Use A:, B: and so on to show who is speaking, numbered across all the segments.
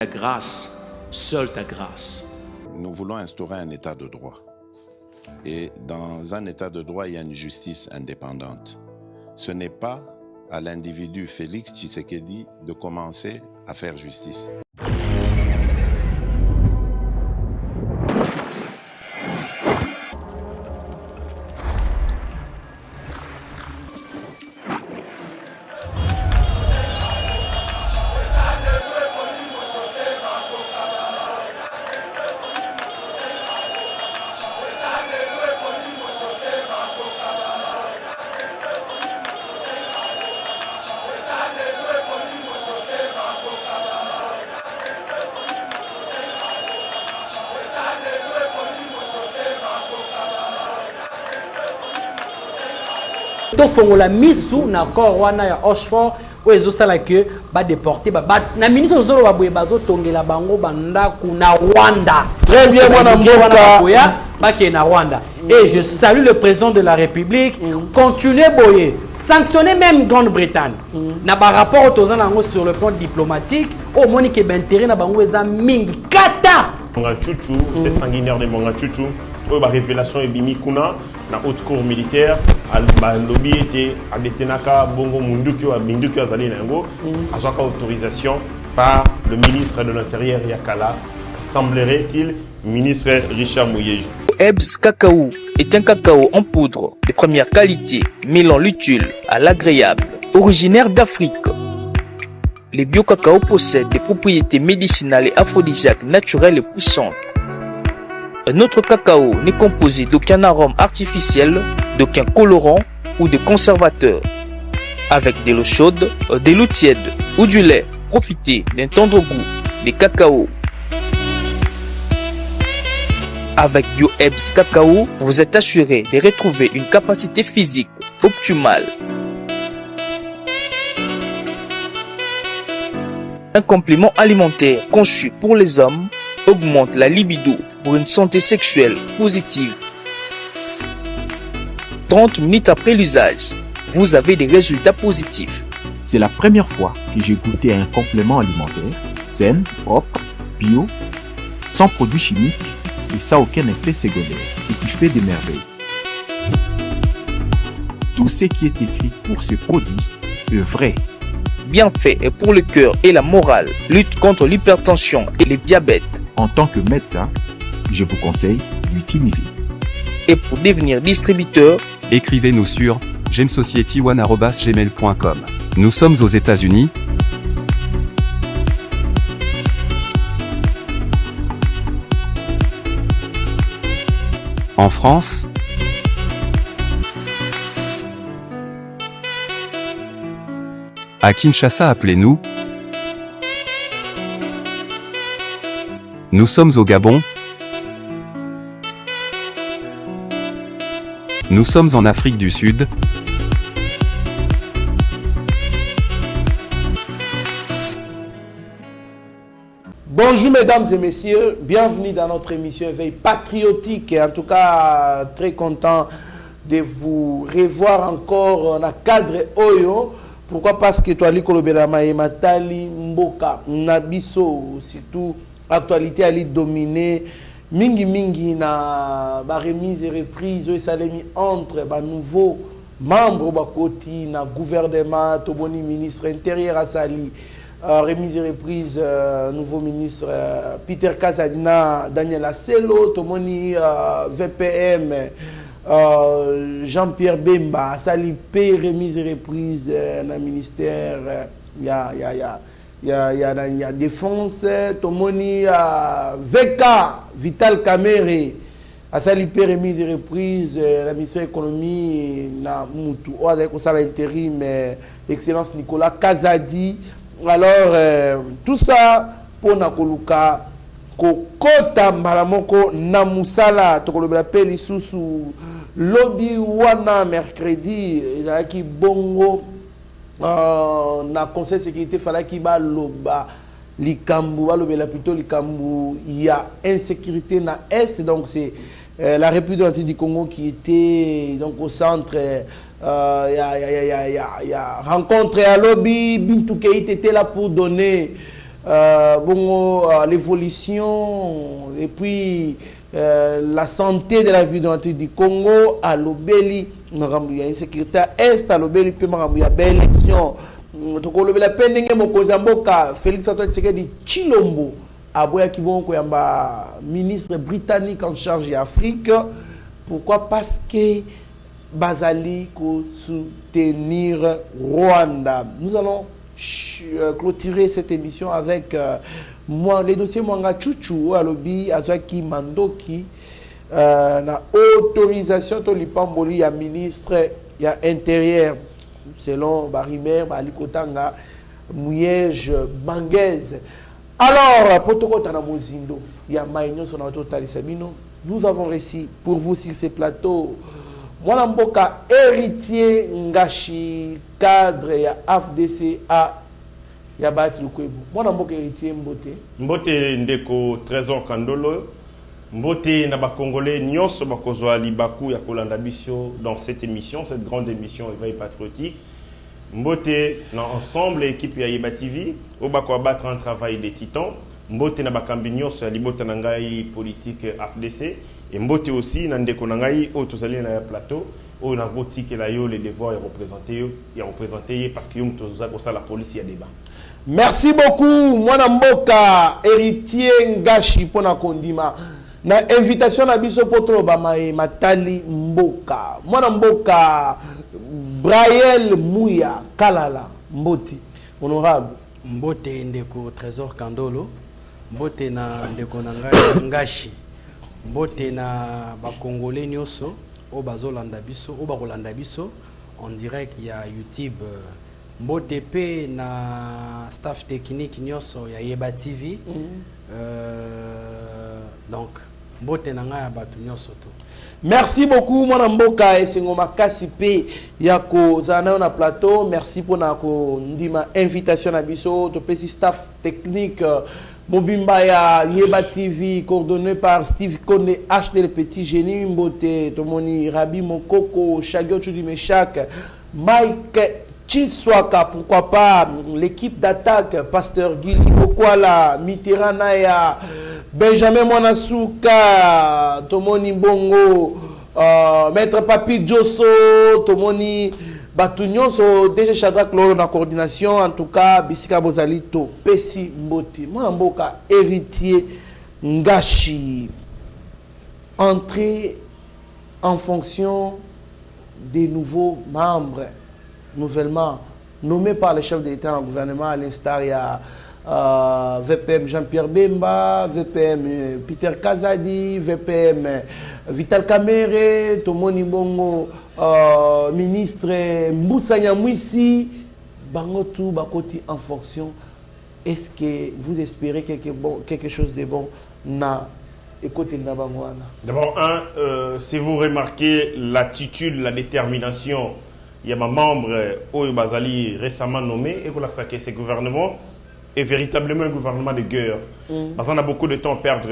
A: Ta grâce, seule ta grâce.
B: Nous voulons instaurer un état de droit. Et dans un état de droit, il y a une justice indépendante. Ce n'est pas à l'individu Félix Tshisekedi de commencer à faire justice.
C: To fongola misu na corps wana ya Oxford o ezosala que ba déporter ba na minute ozolo ba boye bazo tongela bango bandaku na Rwanda.
D: Très bien mwana mboka
C: ba ke na Rwanda. Et je salue le président de la République. Continuez boye, sanctionner même Grande-Bretagne. Na ba rapport tozana ngo sur le plan diplomatique, au monique d'intérêt na bango eza mingi kata.
E: Monga Chuchu, c'est sanguinaire de Monga Chuchu. La révélation est bimikuna na haute cour militaire al lobby était à detenaka bongo munduki wa minduki azali nango azwaka autorisation par le ministre de l'Intérieur Yakala, semblerait-il ministre Richard Mouyeji.
F: Ebs Cacao est un cacao en poudre de première qualité, mêlant l'utile à l'agréable, originaire d'Afrique. Les bio-cacao possèdent des propriétés médicinales et aphrodisiaques naturelles et puissantes. Notre cacao n'est composé d'aucun arôme artificiel, d'aucun colorant ou de conservateur. Avec de l'eau chaude, de l'eau tiède ou du lait, profitez d'un tendre goût de cacao. Avec BioEbs Cacao, vous êtes assuré de retrouver une capacité physique optimale. Un complément alimentaire conçu pour les hommes augmente la libido pour une santé sexuelle positive. 30 minutes après l'usage, vous avez des résultats positifs.
G: C'est la première fois que j'ai goûté un complément alimentaire sain, propre, bio, sans produits chimiques et sans aucun effet secondaire et qui fait des merveilles. Tout ce qui est écrit pour ce produit est vrai.
F: Bien fait et pour le cœur et la morale, lutte contre l'hypertension et le diabète.
G: En tant que médecin, je vous conseille d'utiliser.
F: Et pour devenir distributeur,
H: écrivez-nous sur gemsociety1@gmail.com. Nous sommes aux États-Unis. En France. À Kinshasa, appelez-nous. Nous sommes au Gabon. Nous sommes en Afrique du Sud.
D: Bonjour mesdames et messieurs, bienvenue dans notre émission Éveil patriotique et en tout cas très content de vous revoir encore dans le cadre Oyo. Pourquoi? Parce que toi, Likolobelama et Matali Mboka, Nabiso, surtout actualité à dominer mingi na ba remise et reprise et salemi entre ba nouveaux membres ba koti na gouvernement toboni ministre intérieur asali remise et reprise nouveau ministre Peter Kazadina Daniel Aselo tomoni VPM Jean-Pierre Bemba asali pe remise et reprise na ministère il y a défense, Tomoni, VK, Vital Kamere, à Salipé, remise et reprise, la ministre de l'économie, na Moutou, avec l'intérim, excellence Nicolas Kazadi. Alors, tout ça, pour Nakoluka, Kokota Malamoko, Namusala, Tokolobela Peli Susu, Lobby Wana, mercredi, il y a qui bongo. Na conseil de sécurité fallait qu'il ba loba likambu ba lobela plutôt likambu il y a insécurité na est donc c'est la République du Congo qui était donc au centre il y a rencontre à lobby Bintou Keïta était là pour donner l'évolution et puis la santé de la République du Congo à l'Obéli, il y a une sécurité est à l'Obéli, puis il y a une belle élection. Donc, on a Félix Antoine Tshisekedi Chilombo, Aboya Kibonko, ministre britannique en charge d'Afrique. Pourquoi? Parce que Bazali soutenir Rwanda. Nous allons clôturer cette émission avec moi, les dossiers Mwanga Chouchou, à l'obby, Azaki Mandoki, la autorisation de l'Ipamboli, à ministre, il y a intérieur, selon Barimer, Balikotanga, Mouyej, Bangaise. Alors, Potoko Tanamozindo, il y a Maïnyo, son auto-talisabino. Nous avons réussi pour vous sur ces plateaux. Mwana Mboka, héritier Ngashi, cadre ya AFDCA, ya Bati Lukwebo. Mwana Mboka, héritier Mbote.
E: Mbote ndeko Trésor Kandolo. Mbote na ba Congolais nyonso bakozwa libaku ya kolanda biso dans cette émission, cette grande émission éveil patriotique. Mbote na ensemble équipe ya Yeba TV, au bako battre un travail des titans. Mbote na bakambi nyonso ya libota na ngai politique AFDC. Et Mbote aussi, Nandeko Nangaï, au Tozali na plateau, au Narbotique et la yo, les devoirs et représenter parce que la police y a débat.
D: Merci beaucoup, Mwana Mboka, héritier Ngashi, Pona Kondima. Na invitation à Biso Potro Bamae, Matali Mboka. Mwana Mboka, Braël Mouya, Kalala, Mboti. Honorable.
C: Mbote Ndeko Trésor Kandolo, Mbote na Ndeko Nangaï Ngashi. Mbote na ba Congolais nyonso o bazolanda biso o bakolanda biso en direct ya YouTube. Mbote pe na staff technique nyonso ya Yeba TV. Donc mbote na nga ya batu nyonso to.
D: Merci beaucoup Mwana Mboka et Sengoma Kasi pe ya ko zana na plateau. Merci pour na ko ndima invitation na biso to pe staff technique Mobimba ya Yeba TV, coordonné par Steve Konde, HD le petit génie, Mbote, Tomoni, Rabi Mokoko, Shagyo Chudimeshak, Mike Chiswaka, pourquoi pas, l'équipe d'attaque, Pasteur Gili Bokwala, Mitterana ya Benjamin Mwanasuka, Tomoni Bongo, Maître Papi Josso, Tomoni Batunion so déjà Chadrak Loro na coordination en tout cas Bisika Bozalito Pesi Mboti Mwana Mboka héritier Ngashi entrée en fonction des nouveaux membres nouvellement nommés par le chef de l'État en gouvernement à l'instar il y a VPM Jean-Pierre Bemba, VPM Peter Kazadi, VPM Vital Kamere, Tomoni Bongo, ministre Mboussa Nyamwisi, Bangotou Bakoti en fonction. Est-ce que vous espérez quelque chose de bon na écoutez na bangwana?
E: D'abord, si vous remarquez l'attitude, la détermination, il y a un membre Oyo Bazali récemment nommé, et que ce gouvernement est véritablement un gouvernement de guerre. Parce qu'on a beaucoup de temps à perdre.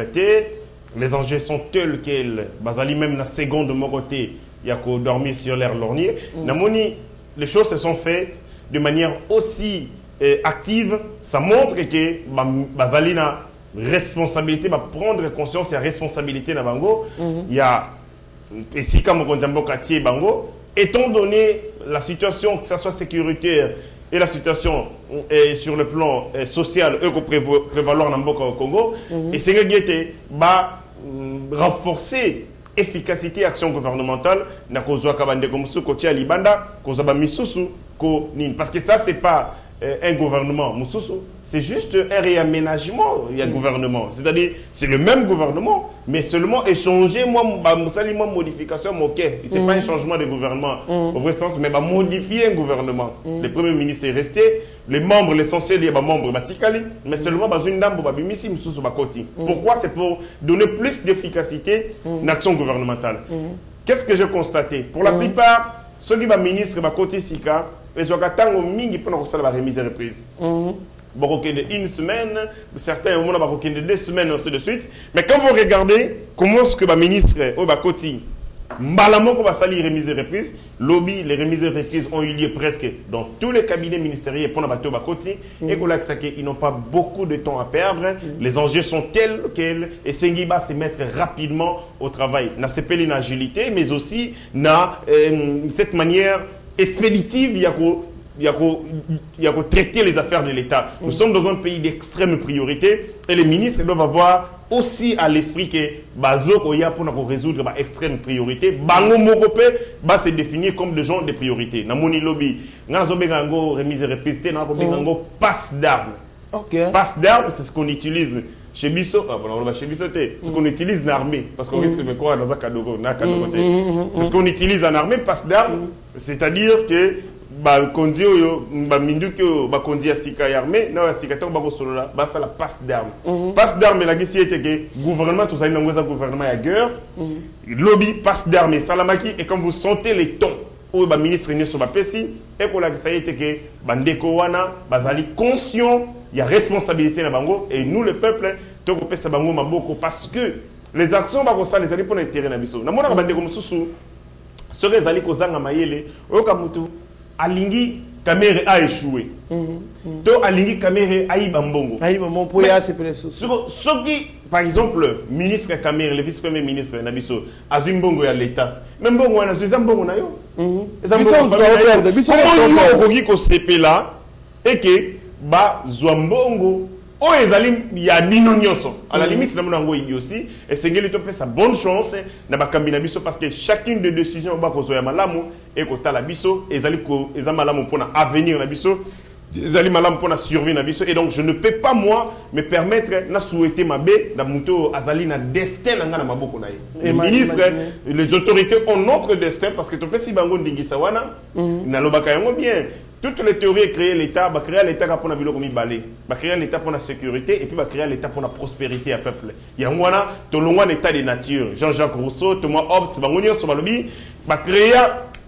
E: Les enjeux sont tels quels. Bazali, même la seconde de mon côté, il y a qu'à dormir sur l'air lorgnier. Les choses se sont faites de manière aussi active. Ça montre que Bazali a responsabilité, va prendre conscience et responsabilité dans Bango. Il y a, et si comme on dit Bango, étant donné la situation, que ce soit sécuritaire, et la situation est sur le plan social, eux qui prévaloir dans le Congo, et c'est que va renforcer l'efficacité action gouvernementale parce que ça c'est pas un gouvernement, c'est juste un réaménagement, il y a gouvernement. C'est-à-dire, c'est le même gouvernement, mais seulement échanger, modification, c'est pas un changement de gouvernement, au vrai sens, mais modifier un gouvernement. Le Premier ministre est resté, les membres, l'essentiel, il y a des membres, mais seulement une dame, pourquoi? C'est pour donner plus d'efficacité à l'action gouvernementale. Qu'est-ce que j'ai constaté? Pour la plupart, ceux qui sont ministres, ils ont mingi pour la remise et reprise. Une semaine, certains au moins 2 semaines, ainsi de suite. Mais quand vous regardez comment est-ce que le ministre au Bakoti Mbalamoko basali remise et reprise. Lobby, les remises et reprises ont eu lieu presque dans tous les cabinets ministériels pour Nabato Bakoti. Et ils n'ont pas beaucoup de temps à perdre. Les enjeux sont tels quels. Et Sengiba se mettre rapidement au travail. N'a s'appelle une agilité, mais aussi n'a cette manière expéditive, il y a qu'à traiter les affaires de l'État. Nous sommes dans un pays d'extrême priorité et les ministres doivent avoir aussi à l'esprit que Bazoko ya pour résoudre l'extrême priorité. Bango Mogope va se définir comme des gens de priorité. Namoni lobby, Nazo Bengango remise et reprise, Nazo Bengango passe d'armes. Passe d'armes, c'est ce qu'on utilise chez Bisso. Chez Bisso, c'est ce qu'on utilise en armée. Parce qu'on risque de croire dans un cadeau. C'est ce qu'on utilise en armée, passe d'armes. C'est-à-dire que kondi oyo minduki oyo bakondi ya sika ya armée na ya sika tango bakosolola basala passe d'armes. Passe d'armes la gisi ete ke gouvernement tout ça ina ngoza gouvernement ya guerre. Lobby passe d'armes salamaki et quand vous sentez les tons oyo ba ministre nyoso ba pesi et ko la gisa ete ke bandeko wana bazali conscient il y a responsabilité na bango et nous le peuple to ko pesa bango maboko parce que les actions bakosala les ali pour l'intérêt na biso. Na mona ka bandeko mususu so que ezali kozanga mayele oyo ka mutu Alingi Kamere a échoué. To Alingi Kamere a ibambongo. Ce qui, par exemple, ministre Kamere, le vice-premier ministre Nabiso, Azumbongo ya l'État. Même bongo wana Zambongo na yo. Comment yo ko CP là et que ba Zwambongo o ezali ya bino nyoso. À la limite na monango ibi aussi et sengeli to pesa bonne chance na bakambi na biso parce que chacune des décisions ba ko zo ya malamu et ko tala biso ezali ko ezamalamu pour avenir na biso ezali malamu pour survie na biso et donc je ne peux pas moi me permettre na souhaiter mabe na muto azali na destin na ngana maboko na ye. Les ministres, les autorités ont notre destin parce que to pesi bango ndingisa wana na lobaka yango bien. Toutes les théories créent l'État, bah créer l'État pour la bilo comme balé, bah créer l'État pour la sécurité et puis bah créer l'État pour la prospérité à peuple. Il y a un tolongwa état de nature. Jean-Jacques Rousseau, Thomas Hobbes, Bangonio Sobalobi, bah créer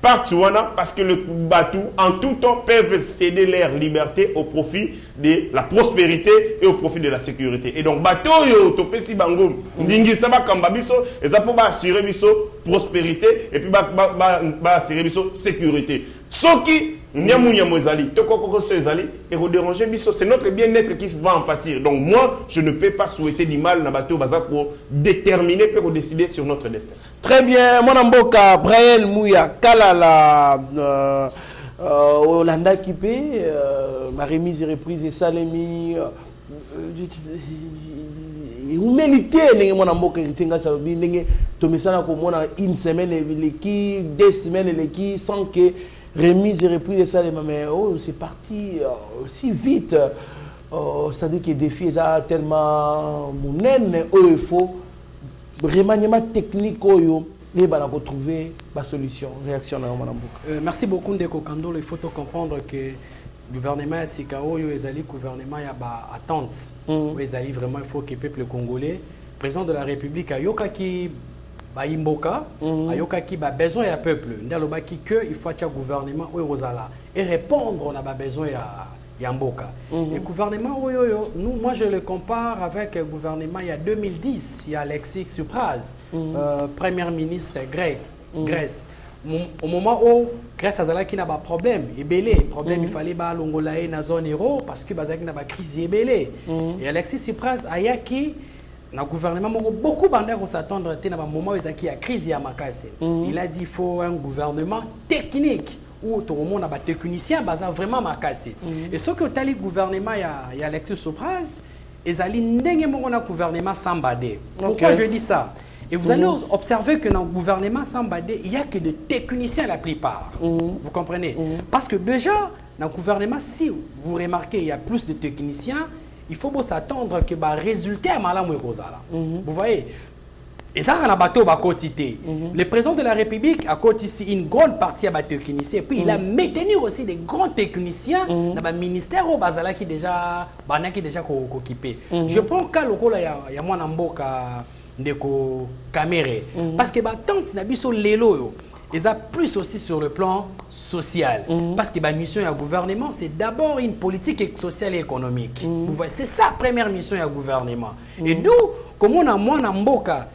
E: partout parce que le bateau en tout temps peuvent céder leur liberté au profit de la prospérité et au profit de la sécurité. Et donc bateau yo topesi bango ndingi saba kamba biso et ça pour assurer biso prospérité et puis bah assurer biso sécurité. Soki c'est notre bien-être qui va en pâtir. Donc moi, je ne peux pas souhaiter du mal dans bateau pour déterminer, pour décider sur notre destin.
D: Très bien. Mon amboka, Brian Mouya, Kalala, Olanda Kipé, ma remise et reprise et Salemi. Humilité, mon amboka, une semaine, deux semaines, sans que remise et reprise de ça, mais oh, c'est parti si vite. C'est-à-dire que les défis sont tellement monnaie, il faut remaniement technique, il faut trouver la solution. Réaction à
C: merci beaucoup, Ndeko Kando. Il faut comprendre que le gouvernement est le gouvernement a attente. Vraiment, il faut que le peuple congolais, le président de la République, a yoka Imboka, ayoka qui a besoin du peuple. Il faut que le gouvernement et répondre à besoin de Mboka. Le gouvernement, nous, moi je le compare avec le gouvernement il y a 2010, il y a Alexis Tsipras, premier ministre Grèce. Au moment où Grèce a un problème, il fallait que l'Angola dans la zone euro parce que y a une crise. Et Alexis Tsipras a le gouvernement beaucoup de s'attendre à un moment où il y a une crise. Il a dit qu'il faut un gouvernement technique où tout le monde a des techniciens vraiment macassé. Et ce que le gouvernement il y a Alexis Tsipras, il y a un gouvernement sans badé. Pourquoi je dis ça? Et vous allez observer que dans le gouvernement sans badé, il n'y a que des techniciens la plupart. Vous comprenez? Parce que déjà, dans le gouvernement, si vous remarquez, il y a plus de techniciens, il faut s'attendre que le résultat est malade. Vous voyez? Et ça, on a battu au quotidien. Le président de la République a ici une grande partie à techniciens. Et puis, il a maintenu aussi des grands techniciens dans le ministère au Bazala qui déjà occupé. Je prends le cas il y a moi Ndeko Kamere. Parce que tant que nous lelo, ils ont plus aussi sur le plan social. Parce que la mission du gouvernement, c'est d'abord une politique sociale et économique. C'est sa première mission du gouvernement. Et nous, comme on a moi Mboka,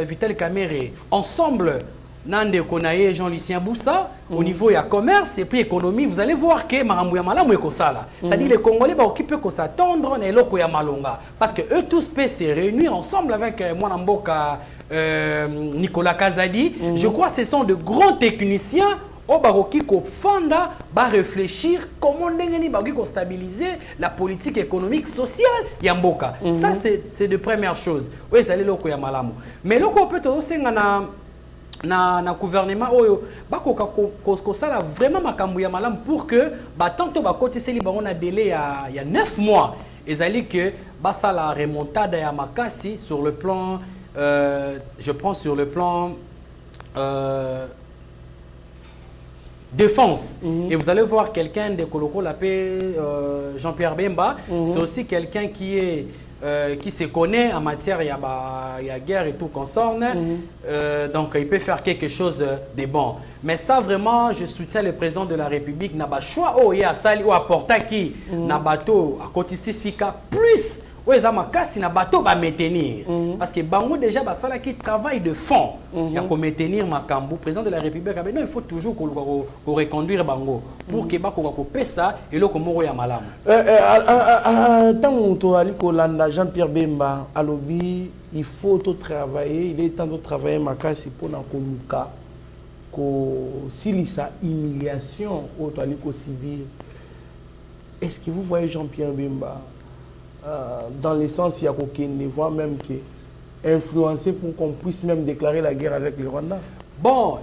C: Vital Kamere, ensemble, Nande Konaye, Jean-Lucien Boussa, au niveau de commerce et puis économie, vous allez voir que Marambu Yamalamu est Kosala. C'est-à-dire les Congolais qui peuvent s'attendre et l'Oko Yamalonga. Parce que eux tous peuvent se réunir ensemble avec Mwanamboka Nicolas Kazadi. Je crois que ce sont de grands techniciens. Au Baroki Fanda va réfléchir comment stabiliser la politique économique sociale Yamboka. Ça c'est de première chose. Oui, ça l'oko ya malamu. Mais l'oko peut aussi na gouvernement oyo bakoka ko sala vraiment makambu ya malamu pour que tanto ba côté seli ba on a délai il y a 9 mois. Ezali que basa la remontada ya makasi sur le plan je prends sur le plan défense. Et vous allez voir quelqu'un de Koloko Lapé, Jean-Pierre Bemba, c'est aussi quelqu'un qui se connaît en matière il y a guerre et tout concerne. Donc il peut faire quelque chose de bon. Mais ça vraiment, je soutiens le président de la République. N'a pas choix il y a sali ou apporta qui n'a bateau à côté Sika plus. Oui, ça m'a cassé na bateau va maintenir parce que bango déjà basala qui travaille de fond il y a qu'on maintenir makambu président de la République non il faut toujours qu'on reconduire bango pour que bako ko pesa et lo ko moko ya malamu
D: tant to ali ko landa Jean-Pierre Bemba alobi il faut tout travailler il est temps de travailler makasi pour na ko luka ko silisa humiliation au to ali ko subir. Est-ce que vous voyez Jean-Pierre Bemba dans le sens il y a aucun voire même qui influencé pour qu'on puisse même déclarer la guerre avec le Rwanda? Bon,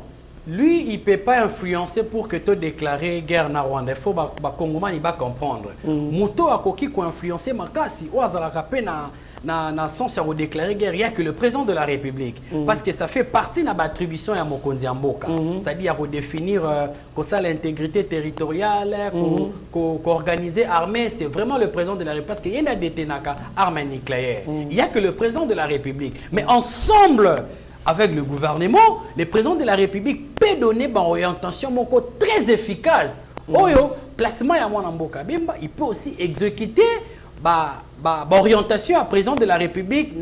C: lui, il ne peut pas influencer pour que tu déclares guerre na Rwanda. Il faut que les Congolais comprendre. Mouto a qui influencé Makasi, ou na sens à déclarer guerre, il n'y a que le président de la République. Parce que ça fait partie de l'attribution à Mokonzi Mboka. C'est-à-dire à définir l'intégrité territoriale, qu'organiser l'armée, c'est vraiment le président de la République. Parce qu'il y a des armes nucléaires. Il n'y a que le président de la République. Mais ensemble, avec le gouvernement, le président de la République peut donner une orientation très efficace. Oyo, placement à Mwanamboka Bemba, il peut aussi exécuter orientation à président de la République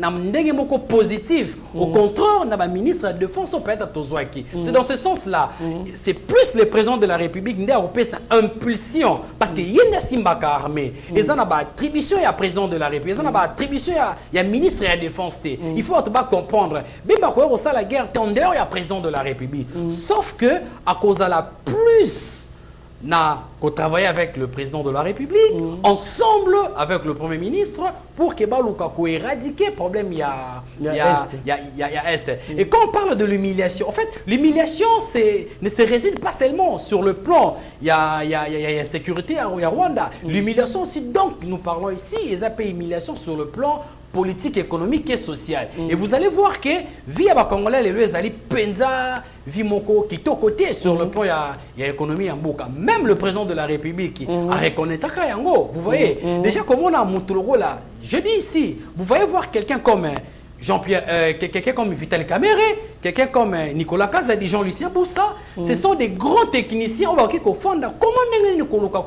C: positive. Au contraire, na ministre de la Défense peut-être Tozwaki. C'est dans ce sens-là. C'est plus le président de la République qui a sa impulsion parce qu'il y a une simbaka armée. Et ça n'a pas attribution à président de la République. Ça n'a pas attribution à ministre de la Défense. Il faut comprendre. Bemba ko ça la guerre en dehors ya président de la République. Sauf que à cause de la plus qu'on travaille avec le président de la République, ensemble avec le Premier ministre, pour que éradiquer le problème il y a Est. Et quand on parle de l'humiliation, en fait, l'humiliation ne se résume pas seulement sur le plan, il y a sécurité à Rwanda. L'humiliation aussi, donc, nous parlons ici, il y a humiliation sur le plan politique, économique et sociale. Et vous allez voir que via les Congolais, les allez penza vimoko qui est côté sur le plan il y a économie en Mboka. Même le président de la République a reconnu Takayango. Vous voyez déjà comment on a monté le rôle là. Je dis ici, vous voyez voir quelqu'un comme Jean-Pierre, quelqu'un comme Vital Kamere, quelqu'un comme Nicolas Kazadi, Jean-Lucien Boussa. Ce sont des grands techniciens qui font comment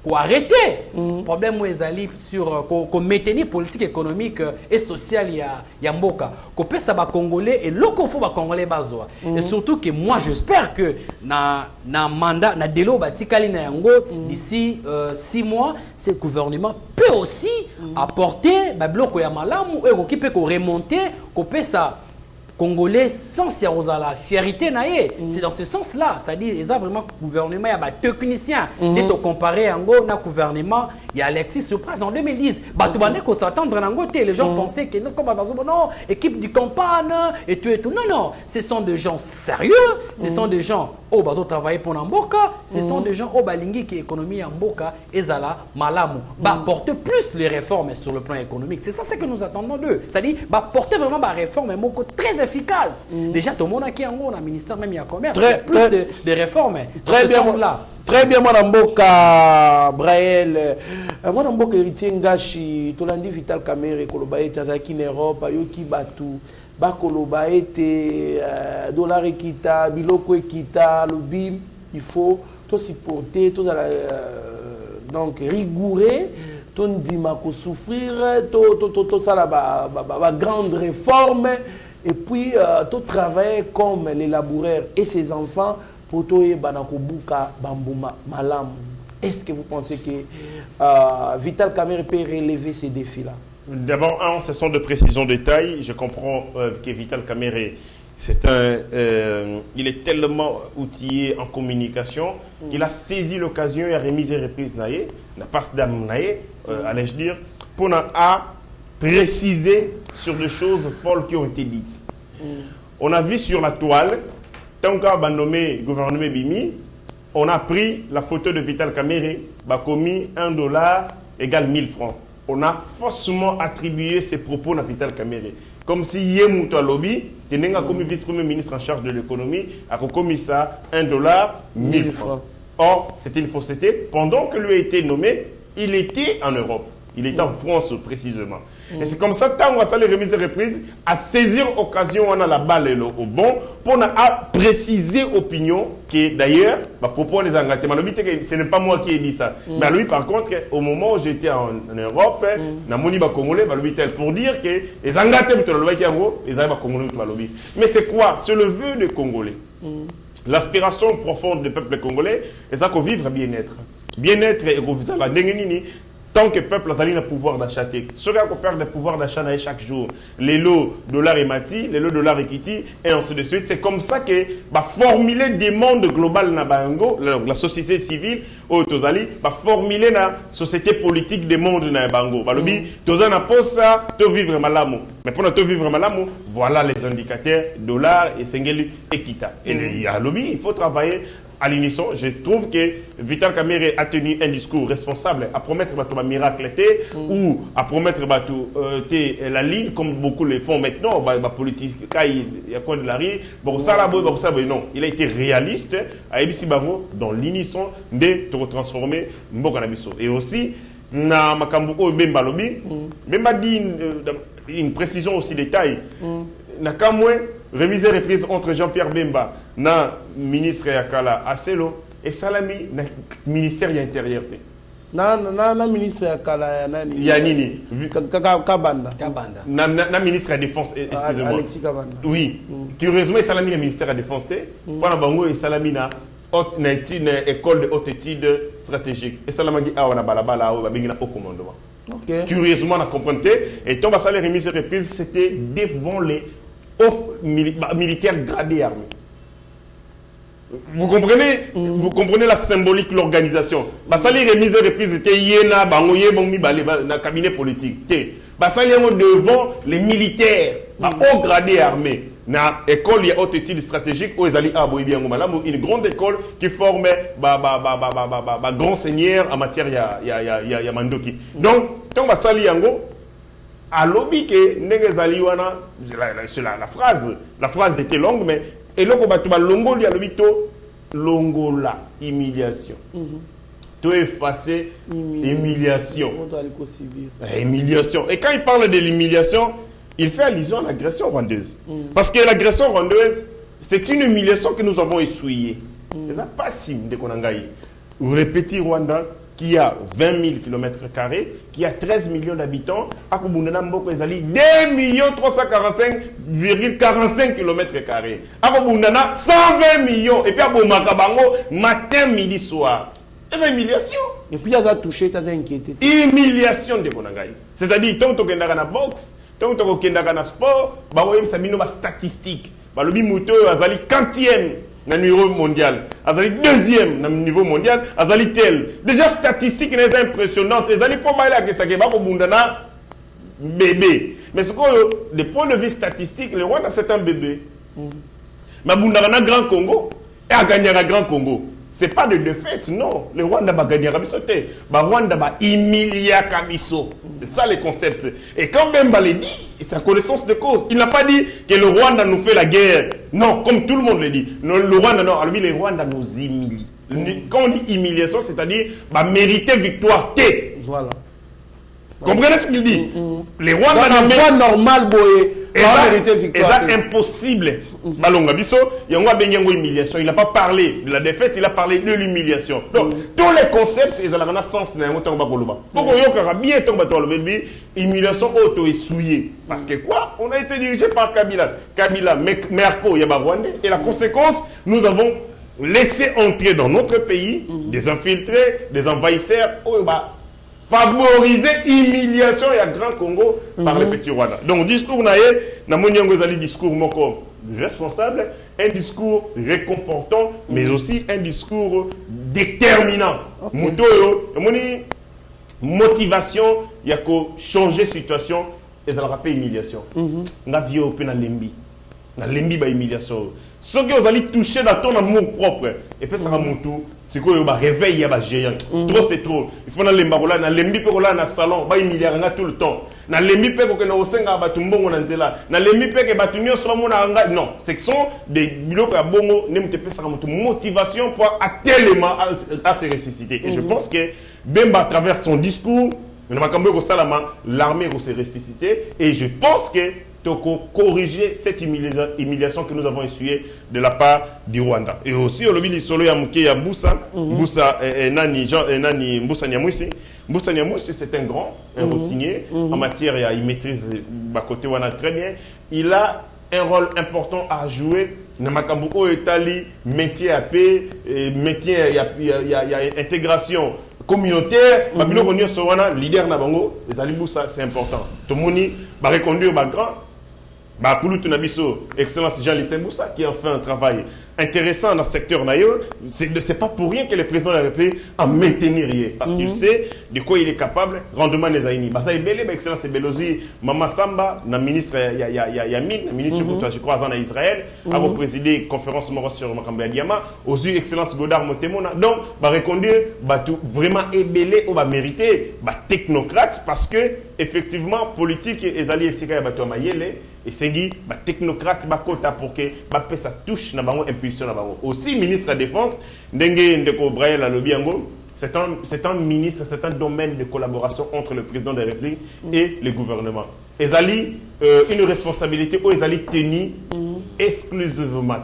C: pour arrêter le problème où ils allaient sur maintenir politique économique et sociale ya Mboka ko pesa ba Congolais et loko fo ba Congolais bazoa et surtout que moi j'espère que na mandat na delo batikali na yango d'ici 6 mois ce gouvernement peut aussi apporter ba bloco ya malamu et qui peut remonter ko pesa Congolais sans la fierté naie. C'est dans ce sens-là. C'est-à-dire ils ont vraiment gouvernement, il y a des techniciens. Dès qu'on comparé à un gouvernement, il y a Alexis Tsipras en 2010. Qu'on s'attendre à côté. Les gens pensaient que non, équipe du campagne et tout. Non. Ce sont des gens sérieux. Ce sont des gens qui travaillent pour Mboka. Ce sont des gens qui économie en Mboka et Zala Malamu. Porter plus les réformes sur le plan économique. C'est ça ce que nous attendons d'eux. C'est-à-dire porter vraiment des réformes très efficace. Déjà, tout le monde qui est en ministère, même il y a commerce, plus de réformes.
D: Très bien, très bien, Mme Mboka, Braël. Mme Mboka, héritier Ngashi, Tolandi Vital Kamere, Kolobaete, Azaki Nerope, Ayoki Batu, Bakolobaete, Dollar Ekita, Biloko Ekita, Lobim, il faut tout supporter, tout donc rigourer. Tout dima ko souffrir, tout ça la grande réforme. et puis tout travailler comme les laboureurs et ses enfants pour tout banakobuka bambuma malam. Est-ce que vous pensez que Vital Kamerhe peut relever ces défis-là?
E: D'abord, ce sont de précisions de taille. Je comprends que Vital Kamerhe, il est tellement outillé en communication qu'il a saisi l'occasion et a remis et reprise naïe, n'a pas d'âme naïe, allais-je dire, pour préciser sur des choses folles qui ont été dites. On a vu sur la toile, tant qu'on a nommé gouvernement Bimi, on a pris la photo de Vital Kamerhe, commis $1 égale 1000 francs. On a faussement attribué ces propos à Vital Kamerhe. Comme si Yemouto Lobby, qui n'est comme vice-premier ministre en charge de l'économie, a commis ça $1, 1000 francs. Or, c'était une fausseté. Pendant que lui a été nommé, il était en Europe. Il était en France précisément. Et c'est comme ça, tant qu'on a les remises et reprises, à saisir l'occasion, on a la balle au bon, pour préciser l'opinion, qui est d'ailleurs, propos des engagements. Ce n'est pas moi qui ai dit ça. Mais lui, par contre, au moment où j'étais en Europe, pour dire que les engagements, mais c'est quoi? C'est le vœu des Congolais. L'aspiration profonde du peuple congolais, c'est ça qu'on vivre bien-être. Bien-être et qu'on vit la tant que le peuple a le pouvoir d'acheter. Ceux qui perdent le pouvoir d'achat chaque jour, les lots dollars et mati, les lots dollars et kiti, et ainsi de suite. C'est comme ça que formuler des mondes globales na bango, la société civile, au Tozali, formuler la société politique des mondes na bango. Balobi, Tozana posa, to vivre malamu. Mais pour te vivre malamu, voilà les indicateurs dollars et sengeli et kita. Et il faut travailler à l'unisson. Je trouve que Vital Kamerhe a tenu un discours responsable à promettre un miracle ou à promettre la ligne comme beaucoup le font maintenant. Politique, il y a quoi de la rue. Non, il a été réaliste à Ebisi Bango dans l'unisson de transformer Mbokanabiso. Et aussi, na Makambuko Bemba Lobi, Bemba dit une précision aussi détail. Nakamwe, remise et reprise entre Jean-Pierre Bemba, na ministre Yakala Aselo, et Salami, na ministère intérieur.
D: Na ministre Yakala
E: Yanini.
D: Kabanda.
E: Na ministre de la Défense, excusez-moi.
D: Alexis Kabanda.
E: Oui. Curieusement, Salami, le ministère de la Défense, pendant Bango et Salami, na école de haute étude stratégique. Et Salami, na balabala, au commandement. Okay. Curieusement, on a compris. Et ton salaire remise et reprise, c'était devant les militaires gradés armés. Vous comprenez? Vous comprenez la symbolique, l'organisation. Salaire remise et reprise, c'était Yéna, Bangoye, Bongi, dans le cabinet politique. Salaire devant les militaires, haut gradés armés. Dans l'école de haute étude stratégique, une grande école qui forme grand seigneur en matière de mandoki. Donc, quand on sali yango, à lobby que la phrase était longue, mais et là qu'on longo li alobito longola humiliation. Tout effacer humiliation. Humiliation. Et quand il parle de l'humiliation, il fait allusion à l'agression rwandaise. Parce que l'agression rwandaise, c'est une humiliation que nous avons essuyée. C'est ça pas si de Konangaï. Le petit Rwanda qui a 20 000 km², qui a 13 millions d'habitants, à Kubundana Mboko ezali 2 345,45 km². À Kubundana 120 millions. Et puis à Bomakabango, matin, midi, soir. C'est une humiliation.
D: Et puis il y a touché, tu as inquiété.
E: Humiliation de Konangaï. C'est-à-dire, tant que tu as la boxe, tant que tu as le sport, tu as des statistiques. Le Bimouto azali 40e dans le niveau mondial, azali 2e dans le niveau mondial, azali tel. Déjà statistiques sont impressionnantes. Azali pas mal que ça va bundana bébé. Mais ce que du point de vue statistique, le Rwanda c'est un bébé. Mais bundana Grand Congo et a gagné à Grand Congo. C'est pas de défaite, non. Le Rwanda va gagner à Kabiso. Le Rwanda va humilier à Kabiso. C'est ça le concept. Et quand Bemba le dit, c'est sa connaissance de cause. Il n'a pas dit que le Rwanda nous fait la guerre. Non, comme tout le monde le dit. Non, le Rwanda, non. Alors, le Rwanda nous humilie. Quand on dit humiliation, c'est-à-dire mériter victoire T.
D: Voilà.
E: Comprenez ce qu'il dit? Les Rwandais
D: dans la voie normale,
E: Et ça, impossible. Balonga Bisso, il y a une humiliation. Il n'a pas parlé de la défaite, il a parlé de l'humiliation. Donc, tous les concepts, ils ont un sens. Humiliation auto-essuyée. Parce que quoi? On a été dirigé par Kabila. Kabila, Merko, Yabarwande. Et la conséquence, nous avons laissé entrer dans notre pays des infiltrés, des envahisseurs, favoriser humiliation et à Grand Congo par les petits Rwanda. Donc, discours discours responsable, un discours réconfortant, mais aussi un discours déterminant. Motivation, il y a que changer de situation et ça n'a pas humiliation. On a vu au lembi. Na lembi ba humiliation. Ce que vous allez toucher dans ton amour propre. Et puis ça va mon tour. C'est quoi il réveil ya ba géant. Trop c'est trop. Il faut na lemba kola na lembi pe kola na salon ba humilianga tout le temps. Na lembi pe ko na osenga ba tumbongo na nzela. Na lembi pe ke ba tunyo solo mona nga non. Ce sont des biloko ya bongo ne mte pesa ka motivation pour à tel élément à se ressusciter. Et je pense que Bemba à travers son discours, l'armée va se ressusciter et je pense que corriger cette humiliation que nous avons essuyée de la part du Rwanda. Et aussi, au lobby du solo ya Mboussa, Mboussa Nyamwisi. Mboussa Nyamwisi, c'est un grand, un routinier. En matière, il maîtrise côté Wana très bien. Il a un rôle important à jouer. Namakambuko Etali, métier à paix, métier, il y a intégration communautaire. Leader Nabango, les Aliboussa, c'est important. Tout le monde va reconduire grand. Excellence Jean-Lycée Moussa qui a fait un travail intéressant dans le secteur naïo. C'est pas pour rien que le président de la République a maintenu rien. Parce qu'il sait de quoi il est capable. Rendement des Aïni. Bah ça est belé, excellence c'est Belozi, Mama Samba, la ministre Yamin, la ministre je crois en Israël, a présidé conférence sur Makamba Diama, aux yeux excellence Godard Motemona. Donc, bah reconduire, bah tout vraiment ébélé ou bah mérité, bah technocrate parce que effectivement politique et alliés Sika Bato Mayele. Et c'est dit, bah technocrate, bah quota pour que bah ça touche na bango impulsion na bango. Aussi ministre de la Défense, Ndenge Ndeko Braille la Lobiango, c'est un ministre, c'est un domaine de collaboration entre le président de la République et le gouvernement. Ezali une responsabilité où Ezali tenu exclusivement.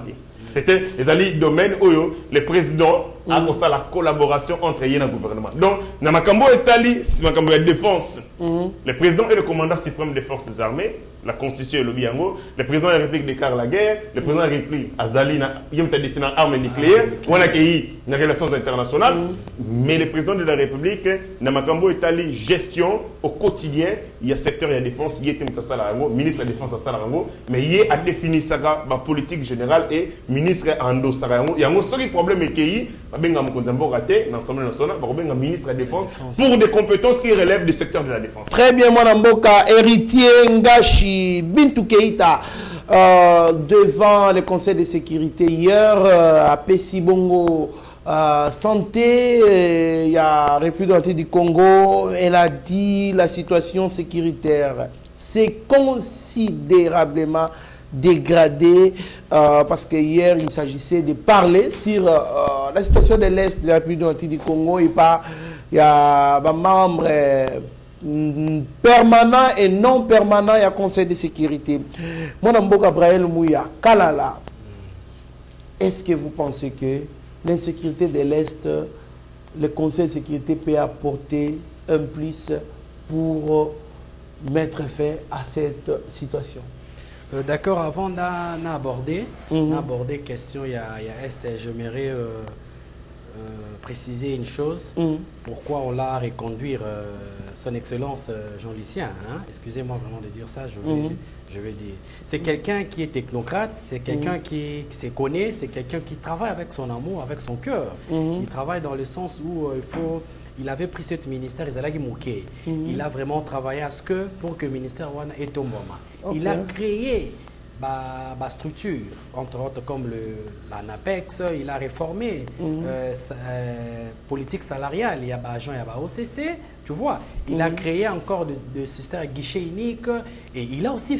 E: C'était les domaines où le président a comme ça la collaboration entre eux et le gouvernement. Donc, dans Makambo Etali, si Makambo est défense, le président est le commandant suprême des forces armées, la constitution est le biango, le président de la République déclare la guerre, le président de la République Azali il y a des armes nucléaires, on a accueilli les relations internationales, mais le président de la République, dans Makambo Etali, gestion au quotidien, il y a secteur de la défense, il y a ministre de la défense à Salarango, mais il y a défini ça la politique générale et ministre Ando Salarango. Il y a un seul problème qui l'Assemblée nationale, ministre de la Défense, pour des compétences qui relèvent du secteur de la défense.
D: Très bien, mon Mboka, héritier Ngashi Bintou Keïta, devant le Conseil de sécurité hier, à Pessi-Bongo Santé, il y a République du Congo, elle a dit la situation sécuritaire s'est considérablement dégradé parce que hier il s'agissait de parler sur la situation de l'Est de la République du Congo et pas il y a des membres permanents et non permanents il y a Conseil de sécurité. Mon Ambo Gabriel Mouya Kalala, est-ce que vous pensez que l'insécurité de l'Est, le Conseil de sécurité peut apporter un plus pour mettre fin à cette situation?
C: D'accord, avant d'aborder la question, il y a Est, j'aimerais préciser une chose. Pourquoi on l'a reconduire son Excellence Jean Lucien, excusez-moi vraiment de dire ça, je vais dire. C'est quelqu'un qui est technocrate, c'est quelqu'un qui se connaît, c'est quelqu'un qui travaille avec son amour, avec son cœur. Il travaille dans le sens où il avait pris ce ministère, il a vraiment travaillé pour que le ministère ait tombé. Il a créé structure, entre autres comme l'ANAPEX, il a réformé politique salariale, il y a agent, il y a OCC, tu vois. Il a créé encore de systèmes à guichet unique et il a aussi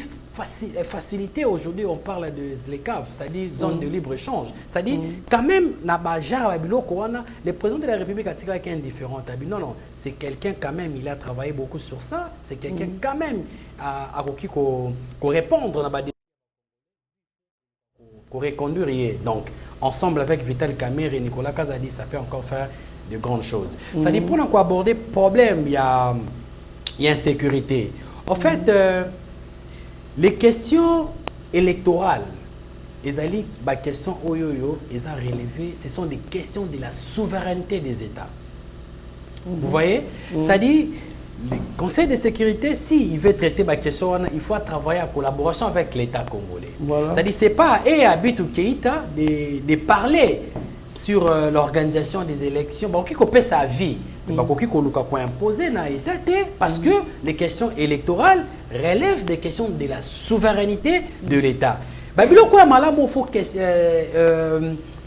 C: facilité, aujourd'hui on parle de ZLECAF, c'est-à-dire zone de libre-échange. C'est-à-dire quand même, le président de la République a tiré quelqu'un différent. Non, non, c'est quelqu'un quand même, il a travaillé beaucoup sur ça, c'est quelqu'un quand même à répondre reconduire. Donc, ensemble avec Vital Kamerhe et Nicolas Kazadi, ça peut encore faire de grandes choses. Ça dit, pour nous aborder problème, il y a insécurité. En fait, les questions électorales, les questions oyoyo, ils ont relevé, ce sont des questions de la souveraineté des États. Vous voyez? C'est-à-dire, le Conseil de sécurité, s'il veut traiter la question, il faut travailler en collaboration avec l'État congolais. Voilà. C'est-à-dire, ce n'est pas Abitou Keïta de parler sur l'organisation des élections. Bon, qui peut sa vie, qui peut imposer dans l'État, parce que les questions électorales relèvent des questions de la souveraineté de l'État. Babilo quoi malamu faut que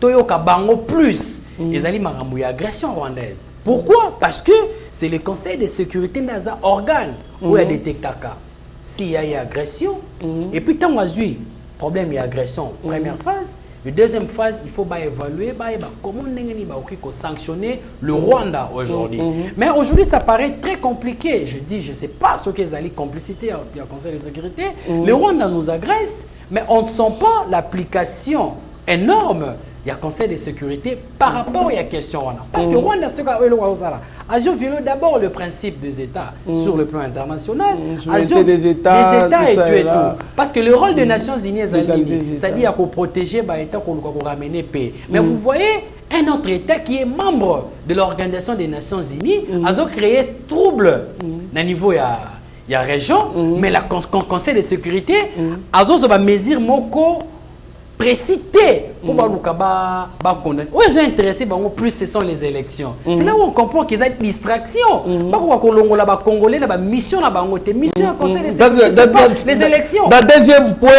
C: Toyoka bango plus les ali maramou agression rwandaise. Pourquoi? Parce que c'est le Conseil de sécurité dans un organe où il y a des détectaka. S'il y a agression, et puis tant qu'il y a problème et agression, première phase, la deuxième phase, il faut évaluer comment on sanctionner le Rwanda aujourd'hui. Mais aujourd'hui, ça paraît très compliqué. Je dis, je ne sais pas ce qu'est la complicité au Conseil de sécurité. Le Rwanda nous agresse, mais on ne sent pas l'application énorme. Il y a Conseil de sécurité par rapport à la question. Parce que Rwanda, a violé d'abord le principe des États sur le plan international.
D: Des États
C: et tout. Parce que le rôle des Nations Unies, c'est-à-dire qu'on protéger les États, qu'on ramener paix. Mais vous voyez, un autre État qui est membre de l'Organisation des Nations Unies a créé trouble au niveau de la région, mais le Conseil de sécurité a mesure moko précité pour condamner. Où ils sont intéressés, plus ce sont les élections. C'est là où on comprend qu'ils ont une distraction. Congolais, la mission, mission à Conseil de sécurité, les élections.
D: Deuxième point,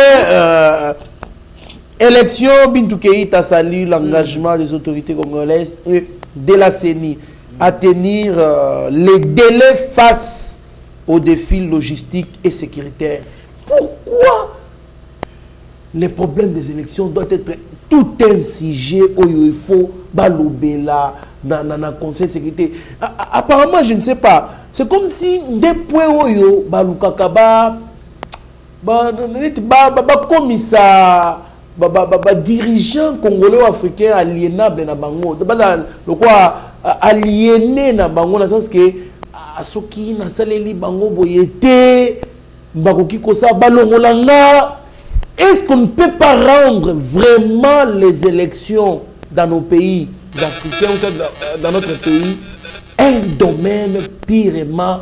D: élection, Bintou Keïta salue l'engagement des autorités congolaises et de la CENI à tenir les délais face aux défis logistiques et sécuritaires. Pourquoi les problèmes des élections doivent être tout un sujet où il faut balobela dans le Conseil de sécurité? Apparemment, je ne sais pas. C'est comme si des points où il comme ça, dirigeant congolais ou africain aliénable na bango, le quoi aliéné na bango dans le sens que soki na saleli bango boyete bakoki kosa balongolanga. Est-ce qu'on ne peut pas rendre vraiment les élections dans nos pays africains, dans notre pays, un domaine purement...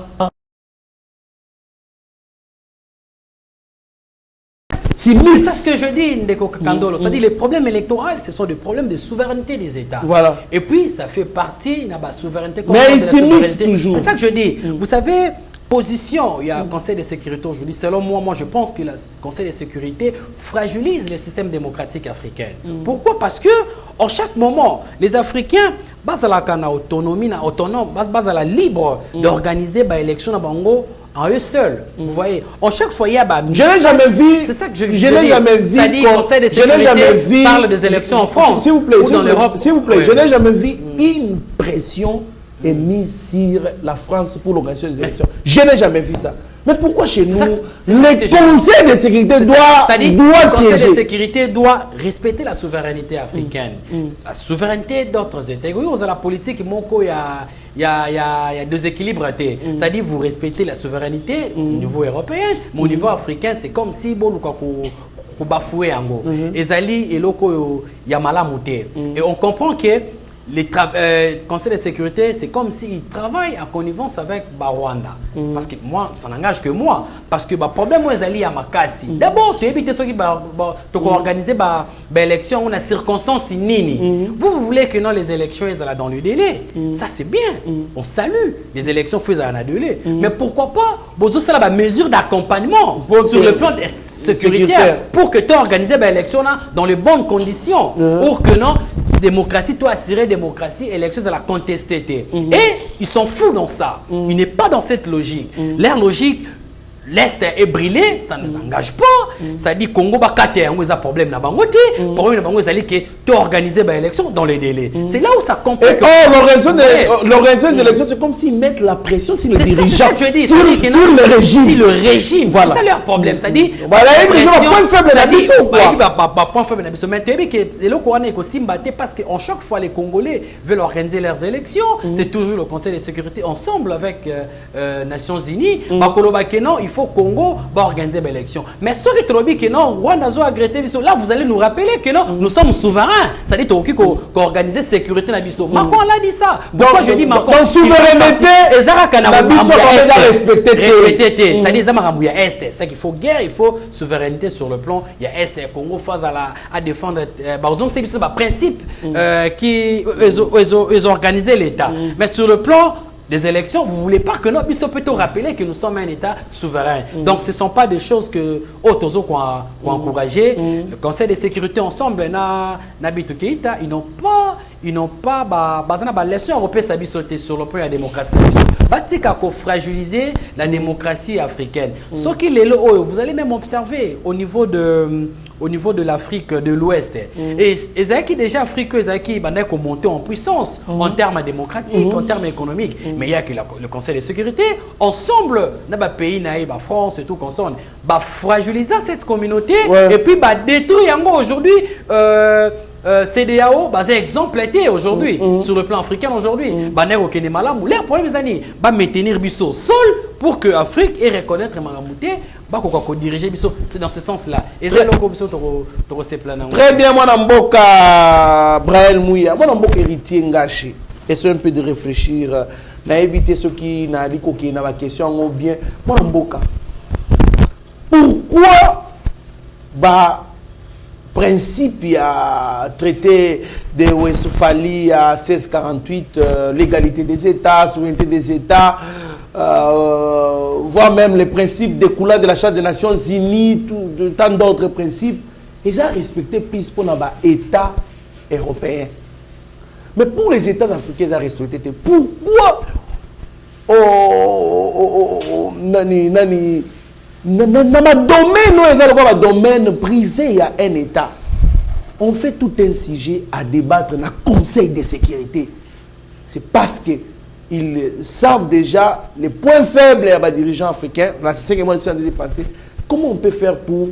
C: C'est ça ce que je dis, Ndeko Kandolo. C'est-à-dire les problèmes électoraux, ce sont des problèmes de souveraineté des États.
D: Voilà.
C: Et puis, ça fait partie de la souveraineté.
D: Mais ils s'unissent toujours.
C: C'est ça que je dis. Vous savez... Position, il y a un Conseil de sécurité aujourd'hui. Selon moi, je pense que le Conseil de sécurité fragilise le système démocratique africain. Pourquoi? Parce que en chaque moment, les Africains, basent à la autonomie, basent à la libre d'organiser les élections en eux seuls. Vous voyez, en chaque fois, il y a
D: je n'ai jamais vu.
C: C'est ça que je
D: n'ai jamais vu.
C: C'est-à-dire le Conseil de sécurité parle des élections en France.
D: S'il vous plaît,
C: ou dans l'Europe.
D: S'il vous plaît, je n'ai jamais vu une pression est mise sur la France pour l'organisation des élections. Je n'ai jamais vu ça. Mais pourquoi chez nous, le Conseil de sécurité doit siéger?
C: Le Conseil de sécurité doit respecter la souveraineté africaine, la souveraineté d'autres États. Oui, vous avez la politique, il y a deux équilibres. C'est-à-dire vous respectez la souveraineté au niveau européen, mais au niveau africain, c'est comme si vous bafouez en gros. Et Zali et Loko Yamala Mouté. Et on comprend que le Conseil de sécurité, c'est comme s'ils travaillent en connivence avec Rwanda. Parce que moi, ça n'engage que moi. Parce que le problème, c'est à Makassi. D'abord, tu évites ceux qui ont organisé l'élection, on a circonstance nini. Vous voulez que non, les élections soient dans le délai. Ça, c'est bien. On salue les élections faites dans le délai. Mais pourquoi pas, vous avez la mesure d'accompagnement sur le plan sécuritaire pour que tu organises l'élection dans les bonnes conditions. Pour que non, démocratie, toi assurer démocratie, élection, c'est la contester. Et ils sont fous dans ça. Ils n'est pas dans cette logique. Leur logique, l'Est est brûlé, ça ne les engage pas. Ça dit Congo va casser un problème na bangote. Problème na bango c'est que tu organiser l'élection dans les délais. C'est là où ça complique.
D: L'organisation des élections, c'est comme s'ils mettent la pression sur le dirigeant,
C: sur
D: le régime.
C: Sur le régime,
D: voilà.
C: C'est ça leur problème. Ça dit
D: point faible d'ambition,
C: point faible d'ambition. Mais tu sais que les locaux on est aussi batté parce que chaque fois les Congolais veulent organiser leurs élections, c'est toujours le Conseil de sécurité ensemble avec Nations Unies. Non, il faut Congo va organiser l'élection. Mais ce qui est que non, Rwanda a agressé, là vous allez nous rappeler que non, nous sommes souverains. Ça dit qu'on organise la sécurité na biso. Macron l'a dit ça. Pourquoi je dis Macron?
D: Donc souveraineté,
C: la
D: biso doit respecter.
C: C'est-à-dire il y a Est, c'est qu'il faut guerre, il faut souveraineté sur le plan. Il y a Est et Congo face à défendre. C'est le principe qui ils organisé l'État. Mais sur le plan des élections, vous ne voulez pas que nous puissions plutôt rappeler que nous sommes un État souverain. Donc, ce ne sont pas des choses que Otozo a encouragé. Le Conseil de sécurité ensemble, ils n'ont pas leçon européenne sur le plan de la démocratie. Batika ko fragiliser la démocratie africaine. Ce qui est là, vous allez même observer au niveau de l'Afrique de l'Ouest. Et Ezaki déjà Afrique, Ezaki bandeko monter en puissance en termes démocratiques, en termes économiques. Mais il y a que le Conseil de sécurité ensemble, dans les pays naïfs, la France et tout concerne, fragiliser cette communauté et puis détruire aujourd'hui. CDAO, c'est exemplété aujourd'hui sur le plan africain aujourd'hui. Banero Kenemala, l'air problème des années, maintenir Bisso seul pour que l'Afrique ait reconnaître Maramouté, diriger Bisso. C'est dans ce sens-là. Et c'est là que
D: très bien, moi Namboka Braël Mouya, moi Namboka héritier Ngaché. Essaye un peu de réfléchir, d'éviter ce qui n'a dit qu'il y a une question ou bien. Moi Namboka, pourquoi principe, il y a traité de Westphalie à 1648, l'égalité des États, souveraineté des États, voire même les principes découlant de la Charte des Nations Unies, tant d'autres principes, ils ont respecté plus pour l'État européen. Mais pour les États africains, ils ont respecté. Pourquoi dans le domaine privé, il y a un État. On fait tout un sujet à débattre dans le Conseil de sécurité. C'est parce qu'ils savent déjà les points faibles des dirigeants africains. C'est ce que moi je suis en train de penser. Comment on peut faire pour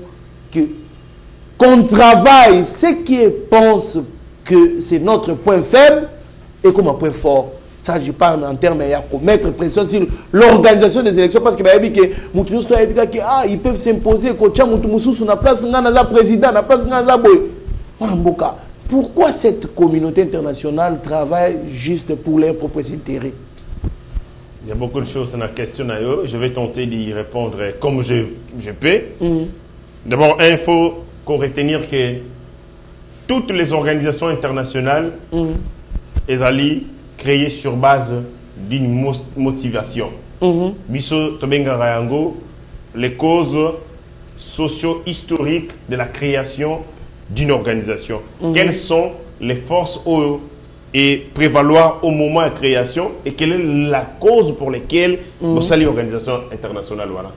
D: qu'on travaille ce qui pense que c'est notre point faible et comme un point fort? Ça, je parle en termes de mettre pression sur l'organisation des élections parce que ils peuvent s'imposer na place na président na place na pourquoi cette communauté internationale travaille juste pour leurs propres intérêts?
E: Il y a beaucoup de choses dans la question. Je vais tenter d'y répondre comme je peux. D'abord, il faut qu'on retenir que toutes les organisations internationales, elles allient créé sur base d'une motivation. Biso Tobenga Rayango, les causes socio-historiques de la création d'une organisation. Quelles sont les forces et prévaloir au moment de la création et quelle est la cause pour laquelle nous sommes l'organisation internationale. Voilà.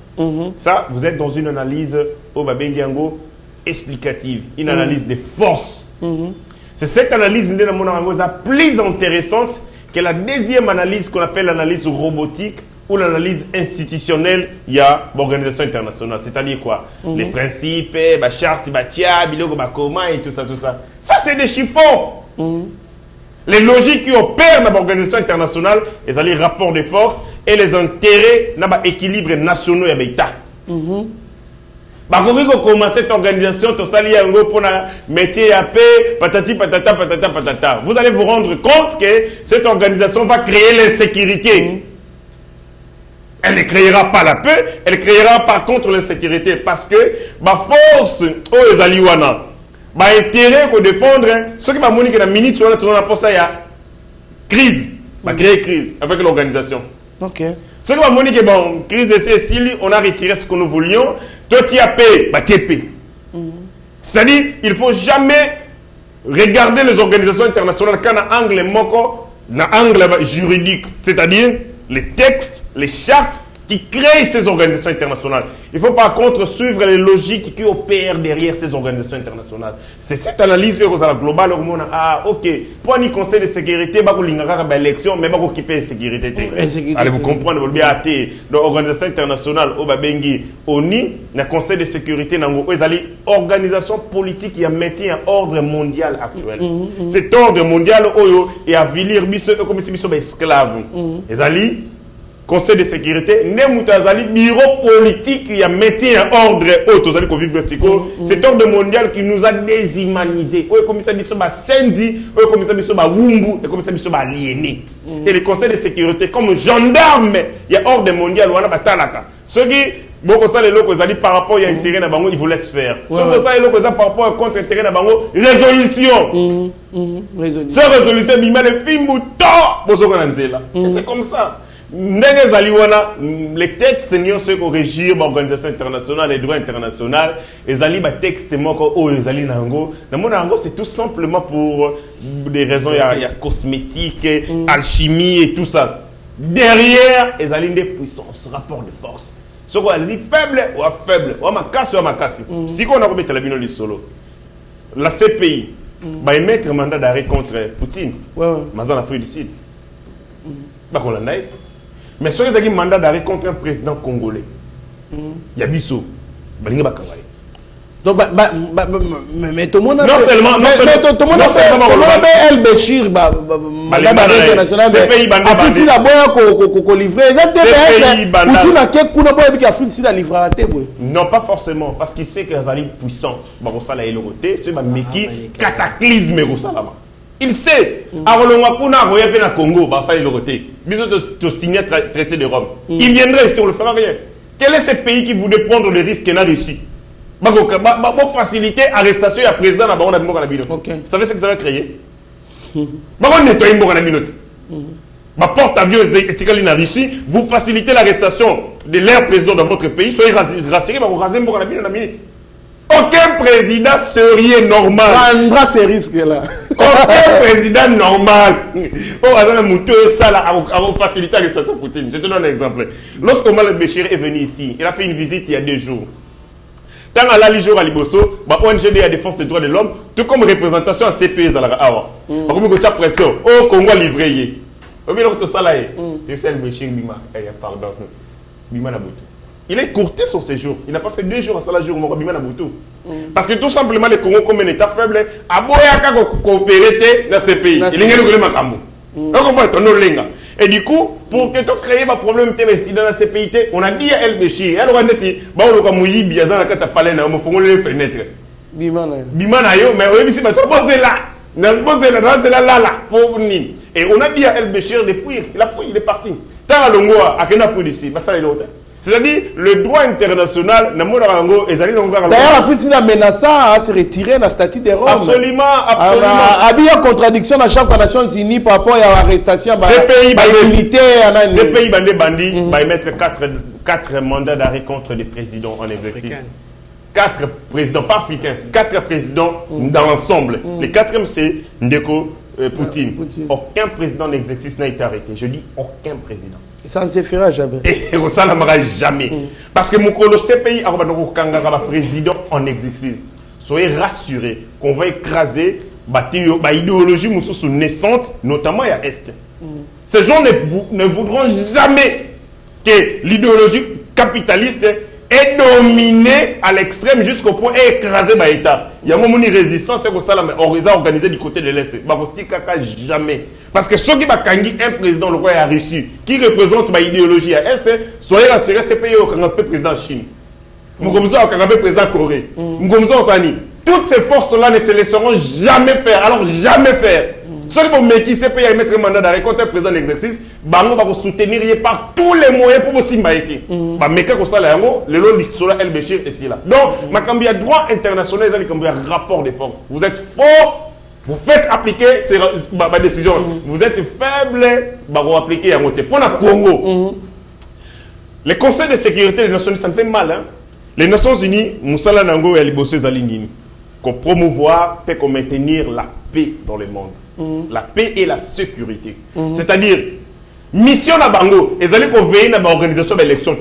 E: Ça, vous êtes dans une analyse au Babengiango explicative, une analyse des forces. C'est cette analyse la plus intéressante que la deuxième analyse qu'on appelle l'analyse robotique ou l'analyse institutionnelle, il y a l'organisation internationale. C'est-à-dire quoi? Les principes, la charte, comment et tout ça, tout ça. Ça, c'est des chiffons. Les logiques qui opèrent dans l'organisation internationale, les alliés rapports de force et les intérêts dans l'équilibre national et l'État. Cette organisation, métier à paix, patati patata patata patata. Vous allez vous rendre compte que cette organisation va créer l'insécurité. Elle ne créera pas la paix, elle créera par contre l'insécurité parce que ma force aux aliwana, ma intérêt pour défendre ce qui m'a montré que la minute on a pour ça il y a crise, va créer crise avec l'organisation.
D: Ok.
E: Ce que on dit que bon, crise ici, on a retiré ce que nous voulions. Toi, tu as payé, bah tu payé. C'est-à-dire, il ne faut jamais regarder les organisations internationales quand un angle moko, un angle juridique, c'est-à-dire les textes, les chartes qui créent ces organisations internationales. Il faut par contre suivre les logiques qui opèrent derrière ces organisations internationales. C'est cette analyse que vous avez globale. Ah, ok. Pour un conseil de sécurité, il y a une élection, mais il y a une sécurité. Allez, vous comprendre, vous avez l'organisation internationale, ONU, le conseil de sécurité, c'est une organisation politique qui a maintien un ordre mondial actuel. Cet ordre mondial est à vilir comme si nous esclaves. Conseil de sécurité, bureau politique qui a mis un ordre haut, cet ordre mondial qui nous a déshumanisés. Et le Conseil de sécurité, comme gendarme, il y a ordre mondial, ceux qui par rapport à l'intérêt, ils vous laissent faire. Ceux qui par rapport à contre-intérêt, résolution. Cette résolution, c'est comme ça. Les textes sont pour régir l'organisation internationale, les droits internationaux, et les textes c'est tout simplement pour des raisons cosmétiques, alchimie et tout ça. Derrière, ils ont des puissances, rapport de force. Ce qu'on dit faible ou faible, ou ma casse ou ma casse. Si on a remis la bino solo, la CPI va émettre un mandat d'arrêt contre Poutine, mais en Afrique du Sud. Mais si vous avez un mandat d'arrêt contre un président congolais, il y a Bissou.
D: Donc, mais tout le monde a
E: non seulement
D: El Béchir, mandat d'arrêt international, mais Afrique Sud a besoin livrer.
E: Non, pas forcément, parce qu'il sait que les alliés puissants, c'est un cataclysme. Il sait, à Congo, tu signé le traité de Rome. Il viendrait ici, on ne le fera rien. Quel est ce pays qui voulait prendre le risque qu'il a reçu? Pour faciliter l'arrestation du président de la Vous savez ce que ça va créer? Porte-avions éthiques en Russie, vous facilitez l'arrestation de l'air président de votre pays, soyez rassurés, vous rasez la minute. Aucun président sérieux normal.
D: Prendra ces risques-là.
E: Aucun président normal. On faciliter l'arrestation de Poutine. Je te donne un exemple. Lorsque Omar el-Béchir est venu ici, il a fait une visite il y a 2 jours. Tant à la Lijo à Liboso, ONG de la défense des droits de l'homme, tout comme représentation à CPS à la Awa. Par contre, il y a pression. Oh, Congo livré. Au milieu de ça, tu sais, el-Béchir, pardon. Bima Nabutu. Il est courté son séjour. Il n'a pas fait 2 jours à Salajour, Bima Nabutu. Parce que tout simplement, le Congo, comme un État faible, a beau coopérer dans ces pays. Il est le Makambo. Et du coup, pour que tu crées un problème dans ces pays, on a dit à El Béchir, on a dit, on a dit, on a dit, on a dit, fenêtre. Bima na yo, mais oui, si tu poses là, pour venir. Et on a dit à El Béchir de fuir. Il a fui, il est parti. Tant à Longoa, à Kena fui d'ici, ça c'est-à-dire, le droit international, d'ailleurs,
D: l'Afrique Sud a menacé à se retirer de la statut de Rome.
E: Absolument.
D: Il y a contradiction dans chaque Nations Unies par rapport à l'arrestation des militaires.
E: Ces pays bandits vont mettre 4 mandats d'arrêt contre des présidents en exercice. 4 présidents, pas africains, 4 présidents dans l'ensemble. Le 4e, c'est Ndeko Poutine. Aucun président d'exercice n'a été arrêté. Je dis aucun président.
D: Ça ne se fera jamais.
E: Et ça ne fera jamais. Parce que mon CPI a un président en exercice. Soyez rassurés qu'on va écraser l'idéologie naissante, notamment à l'Est. Ces gens ne voudront jamais que l'idéologie capitaliste est dominée à l'extrême jusqu'au point d'écraser l'État. Il y a une résistance, c'est ça, mais on les a organisés du côté de l'Est. Jamais. Parce que ceux qui ont un président le roi a reçu, qui représente l'idéologie à l'Est, soyez rassurés, c'est payé au président de Chine. Nous sommes au président de Corée. Toutes ces forces-là ne se laisseront jamais faire. Alors, jamais faire. Ceux qui se payent à mettre un mandat d'arrêt contre un président d'exercice, ils vont soutenir par tous les moyens pour aussi m'aider. Mais quand ça là, le long de Sola El Béchir est là. Donc, il y a droit international, il y a un rapport de force. Vous êtes faux Vous faites appliquer ma décision. Vous êtes faible, vous appliquer à monter. Pour le Congo, les conseils de sécurité des Nations Unies, ça me fait mal. Hein? Les Nations Unies, Moussala Nango et Alibossé Zalingini, qu'on promouvoir et qu'on maintenir la paix dans le monde. La paix et la sécurité. C'est-à-dire, mission na bango, ils allaient qu'on veille dans l'organisation de l'élection.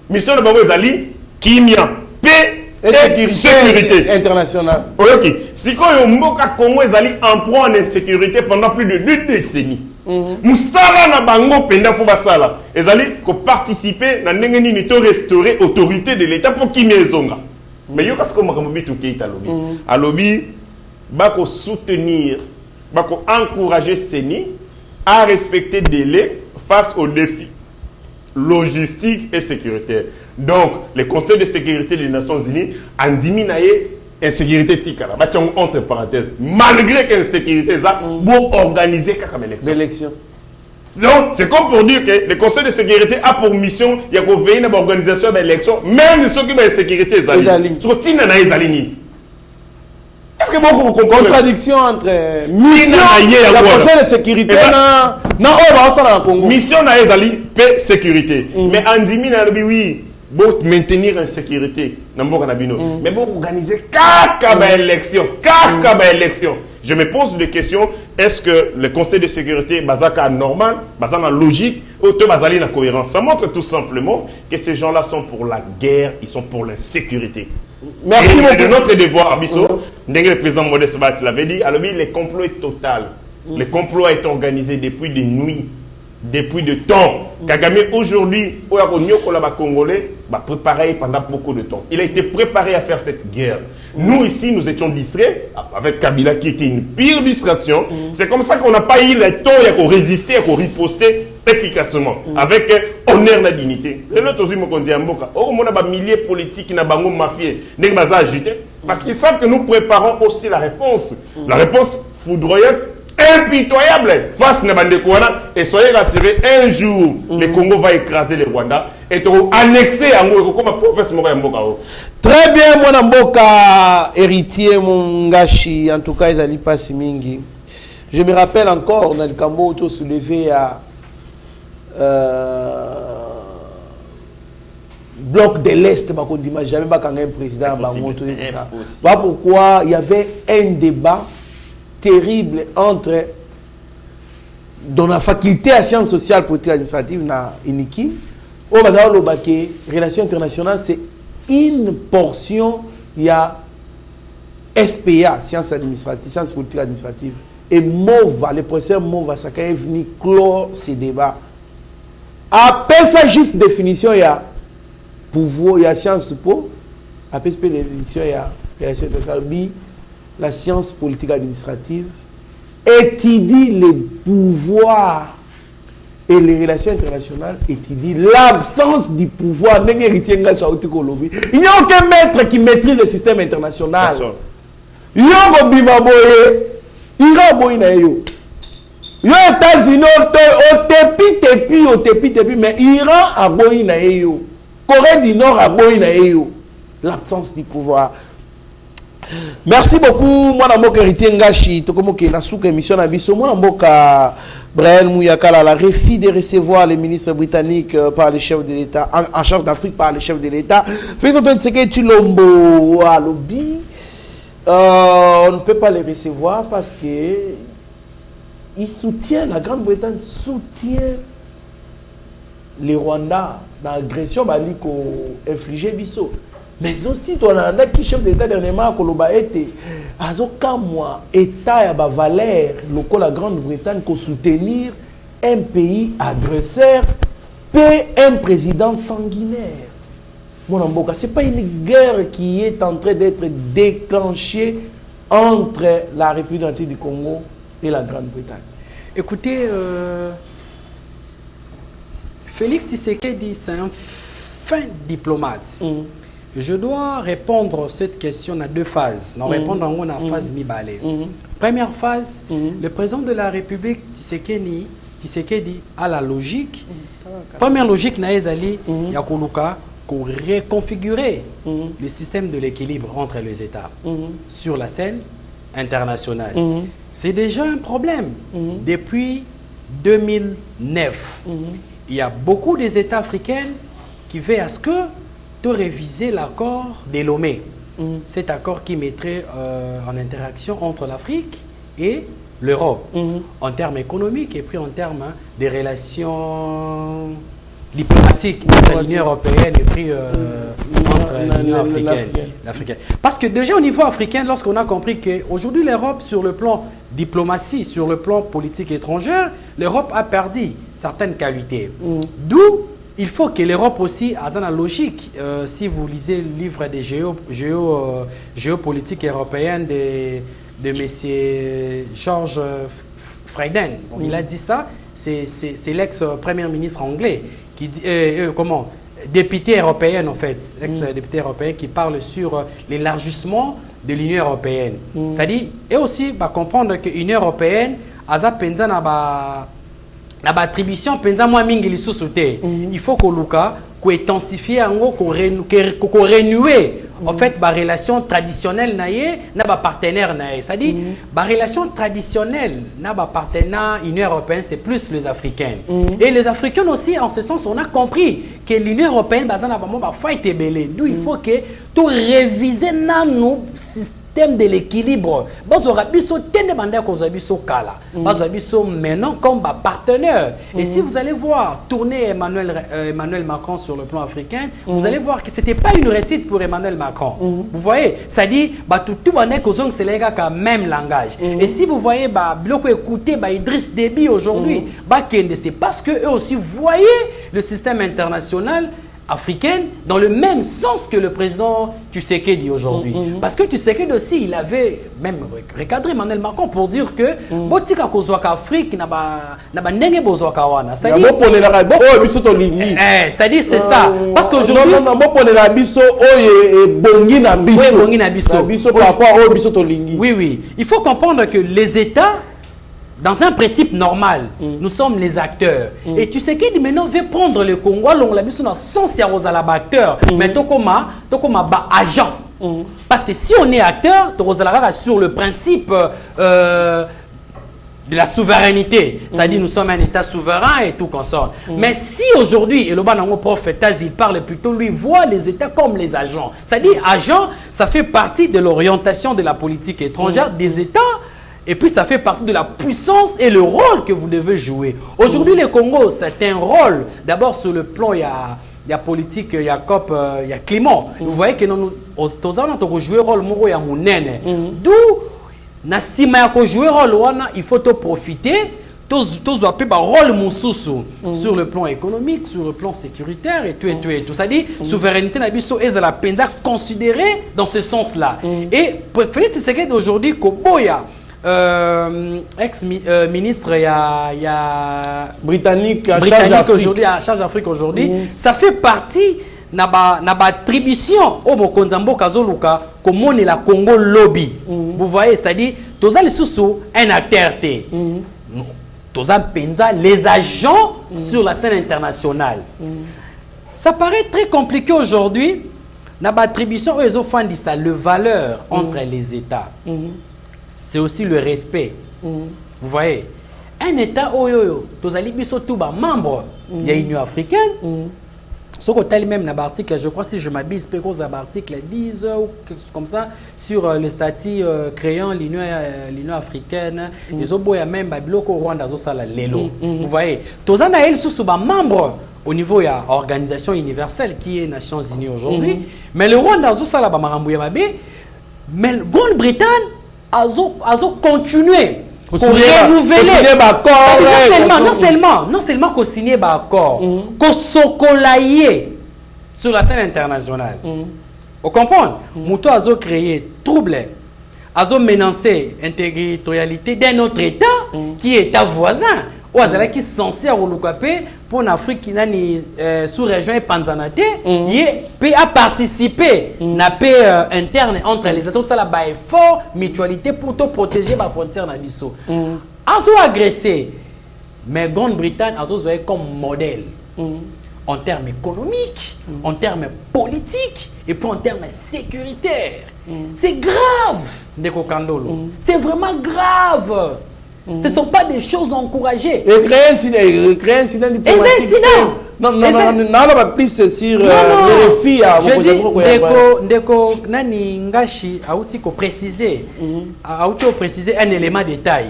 E: Mission na bango, ils allaient Kimia, paix et sécurité
D: internationale.
E: Ok. Si quand Mboka Congo, ils allaient en proie en insécurité pendant plus de 2 décennies. Moussala na bango penda fobasala. Ils allaient participer dans l'engagement de restaurer l'autorité de l'État pour Kimia Zonga. Mais yo kasko makamobi tout qui est à lobby. À lobby, bako soutenir, bako encourager Seni à respecter des délais face aux défis logistiques et sécuritaires. Donc, le Conseil de sécurité des Nations Unies a diminué l'insécurité tikala. Entre parenthèses, malgré que l'insécurité ça, pour organiser l'élection. Donc, c'est comme pour dire que le Conseil de sécurité a pour mission de veiller à l'organisation de l'élection, même ceux qui ont la sécurité. Est-ce que vous comprenez?
D: Contradiction entre mission et la Conseil de sécurité
E: mission na ezali paix sécurité. Mais en diminue oui, pour maintenir une sécurité dans mboka na bino. Mais pour organiser kaka élection, élection. Je me pose des questions. Est-ce que le Conseil de sécurité bazaka normal, bazana logique, ou te bazali na cohérence? Ça montre tout simplement que ces gens-là sont pour la guerre, ils sont pour l'insécurité. Merci beaucoup. De notre devoir, Abisso, le président Modeste Bat l'avait dit, alors le complot est total. Le complot est organisé depuis des nuits, depuis de temps. Kagame aujourd'hui, au Congolais, préparé pendant beaucoup de temps. Il a été préparé à faire cette guerre. Nous ici, nous étions distraits, avec Kabila qui était une pire distraction. C'est comme ça qu'on n'a pas eu le temps à résister, à riposter efficacement, avec honneur et dignité. On a des milliers politiques qui n'ont pas mafieux, parce qu'ils savent que nous préparons aussi la réponse. La réponse foudroyante, impitoyable face à Bandekouana, et soyez rassurés, un jour, le Congo va écraser le Rwanda et annexer Ango comme un professeur Mboka.
D: Très bien, mon Mboka, héritier, mon Ngashi, en tout cas, ils n'allaient pas si mingi. Je me rappelle encore, dans le Cambo, tout soulevé à bloc de l'Est, jamais pas quand un président. Voilà pourquoi il y avait un débat terrible entre dans la faculté à sciences sociales, politique administrative na Iniki, au bazar le baquet, relations internationales, c'est une portion, il y a SPA, sciences administratives, sciences politiques administratives, et MOVA, le professeur MOVA, ça est venu clore ces débats. Après ça, juste définition, il y a pouvoir, il y a sciences po, après cette définition, il y a relations internationales, la science politique administrative étudie les pouvoirs et les relations internationales, étudie l'absence du pouvoir. Il n'y a aucun maître qui maîtrise le système international. Il y a un États-Unis, mais Iran a Corée du Nord a l'absence du pouvoir. Merci beaucoup, moi Namboka héritier Ngashi, tokomoke na souka émission na biso, moi Namboka Brian Mouyakala, la refus de recevoir les ministres britanniques par les chefs de l'État, en charge d'Afrique par les chefs de l'État. Faisons un secret Tulombo à lobby. On ne peut pas les recevoir parce que ils soutiennent, la Grande-Bretagne soutient les Rwandais dans l'agression infligée biso. Mais aussi, on a un chef d'État dernièrement, Koloba était, à moi, État et valeur, la Grande-Bretagne, pour soutenir un pays agresseur, et un président sanguinaire. Ce n'est pas une guerre qui est en train d'être déclenchée entre la République du Congo et la Grande-Bretagne.
C: Écoutez, Félix Tshisekedi, c'est un fin diplomate. Je dois répondre à cette question à 2 phases. Nous répondons à la phase mi-balé. Première phase, le président de la République, Tshisekedi, a la logique. Première logique, Naezali, Yakoluka, pour reconfigurer le système de l'équilibre entre les États sur la scène internationale, c'est déjà un problème. Depuis 2009, il y a beaucoup des États africains qui veillent à ce que tu révises l'accord de Lomé. Cet accord qui mettrait en interaction entre l'Afrique et l'Europe, en termes économiques et puis en termes des relations diplomatiques entre l'Union européenne et puis entre l'Union africaine. Parce que déjà au niveau africain, lorsqu'on a compris qu'aujourd'hui l'Europe, sur le plan diplomatie, sur le plan politique étrangère, l'Europe a perdu certaines qualités. D'où il faut que l'Europe aussi ait une logique. Si vous lisez le livre des géopolitiques européennes de M. George Frieden, il a dit ça, c'est l'ex-premier ministre anglais qui dit, député européen en fait, ex-député européen qui parle sur l'élargissement de l'Union européenne. C'est-à-dire, et aussi comprendre que l'Union européenne a pensa na attribution pensa moi mingi li sous-sauté. Il faut que Luka ko intensifier ko renouer en fait ba relation traditionnelle naie na ba partenaire naie. C'est-à-dire ba relation traditionnelle na ba partenaire Union européenne c'est plus les Africains. Et les Africains aussi en ce sens on a compris que l'Union européenne bazana ba mo ba fight belé. Nous il faut que tout réviser nanu système de l'équilibre. Maintenant comme partenaire. Et si vous allez voir tourner Emmanuel Macron sur le plan africain, vous allez voir que ce n'était pas une réussite pour Emmanuel Macron. Vous voyez, ça dit, tout c'est le même langage. Et si vous voyez, écoutez Idriss Déby aujourd'hui, c'est parce qu'eux aussi voyaient le système international africaine dans le même sens que le président Tshisekedi aujourd'hui. Parce que Tshisekedi aussi, il avait même recadré Emmanuel Macron pour dire que botika kozwaka Afrique na ba ndenge bozwaka wana. C'est-à-dire c'est ça. Parce qu'aujourd'hui oui, il faut comprendre que les États dans un principe normal, nous sommes les acteurs. Et tu sais qu'il maintenant veut prendre le Congo, on l'a vu sur la sens acteur, mais tu comme agent. Parce que si on est acteur, tu sur le principe de la souveraineté. C'est-à-dire nous sommes un État souverain et tout consort. Mais si aujourd'hui, et le prophète, il parle plutôt, lui voit les États comme les agents. C'est-à-dire agent, ça fait partie de l'orientation de la politique étrangère des États. Et puis ça fait partie de la puissance et le rôle que vous devez jouer. Aujourd'hui, le Congo, c'est un rôle. D'abord, sur le plan, il y a politique, il y a COP, il y a climat. Vous voyez que nous avons joué le rôle d'où, il faut profiter. Tous rôle sur le plan économique, sur le plan sécuritaire et tout. C'est-à-dire, souveraineté est la peine considérée dans ce sens-là. Et peut-être c'est qu'aujourd'hui, Koboya, ex-ministre britannique aujourd'hui à charge d'Afrique aujourd'hui, ça fait partie na attribution au Mokonzambo Kazoluka comme on est la Congo lobby. Vous voyez, c'est-à-dire tous les sous un acteur tous les agents sur la scène internationale. Ça paraît très compliqué aujourd'hui. Na attribution aux enfants dit ça, le valeur entre les États. C'est aussi le respect. Vous voyez, un État, tous les membres de l'Union africaine, ce qu'on a même dans l'article, je crois si je m'abuse, peut cause l'article 10 ou quelque chose comme ça, sur le statut créant l'Union africaine, les autres même au Rwanda, vous voyez, tous les sont membres au niveau de l'Organisation universelle qui est Nations Unies aujourd'hui, mais le Rwanda, mais la Grande-Bretagne, a continué pour renouveler non seulement qu'on signe l'accord, qu'on sokolaye sur la scène internationale. Vous comprenez? Mouto a créé trouble, a menacé l'intégrité d'un autre État qui est État voisin. Ou qui est censé pour l'Afrique qui est sous-région et Panzanate, il a participé à la paix interne entre les États. Ça a effort, mutualité pour protéger la frontière. Ils ont agressé, mais Grande-Bretagne a comme modèle. en termes économiques, en termes politiques et puis en termes sécuritaires. C'est grave, Ndeko Kandolo. C'est vraiment grave. Ce ne sont pas des choses encouragées.
D: Créer un incident diplomatique. Non, plus sur les refus.
C: Je dis, Ndeko Nani Ngashi a précisé un élément de détail.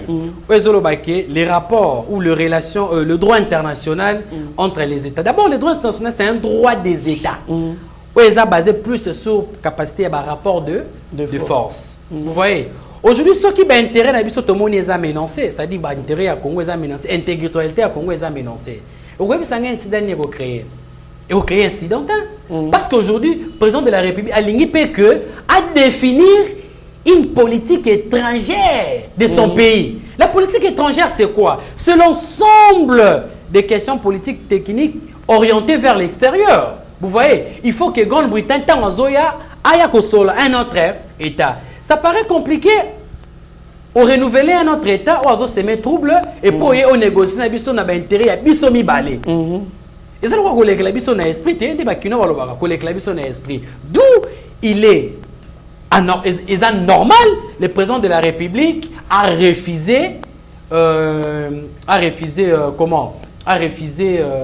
C: Les rapports ou le droit international entre les États. D'abord, le droit international, c'est un droit des États. Ils sont basés plus sur capacité à rapport de force. Vous voyez? Aujourd'hui, ceux qui ont intérêt à tout le monde est menacé, c'est-à-dire l'intérêt à Congo est menacé, l'intégrité à Congo est menacée. Vous voyez, c'est un incident qui est créé. Et vous créez un incident. Parce qu'aujourd'hui, le président de la République a l'ingipé que à définir une politique étrangère de son pays. La politique étrangère, c'est quoi? C'est l'ensemble des questions politiques techniques orientées vers l'extérieur. Vous voyez, il faut que Grande-Bretagne ait un autre État. Ça paraît compliqué. On renouveler un autre État, on se met trouble et pour on négocie, on a intérêt à bisomi balé. Et ça, on a esprit, d'où il est normal, le président de la République a refusé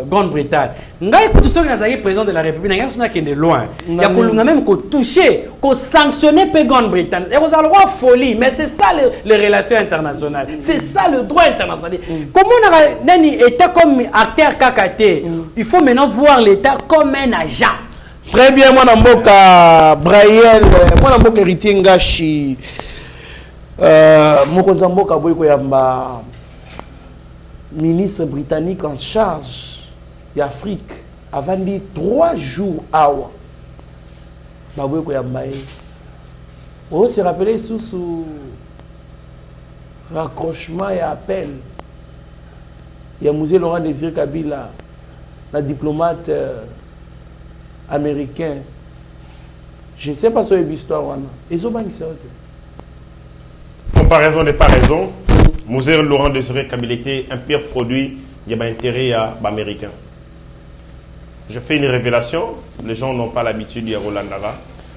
C: Grande-Bretagne. Ngai écoute ceux qui sont président de la République, ngai qui est loin. Il y a même qu'on toucher, qu'on sanctionner Grande-Bretagne. Et vous avez le droit folie, mais c'est ça les relations internationales. C'est ça le droit international. Comment on a un État comme acteur KKT? Il faut maintenant voir l'État comme un agent.
D: Très bien, moi Namboka Braille, moi Namboka héritier Ngashi, Mokozamboka Boyko Yamba. Ministre britannique en charge d'Afrique avant dit 3 jours awa babwe ko yambaye on se rappelait sous raccrochement et appel il y a Mzee Laurent Désiré Kabila la diplomate américain je ne sais pas sur l'histoire ils ont banni ça
E: comparaison n'est pas raison. Mzee Laurent Désiré Kabila était un pire produit, il y a un intérêt à l'américain. Je fais une révélation, les gens n'ont pas l'habitude de Rolandara.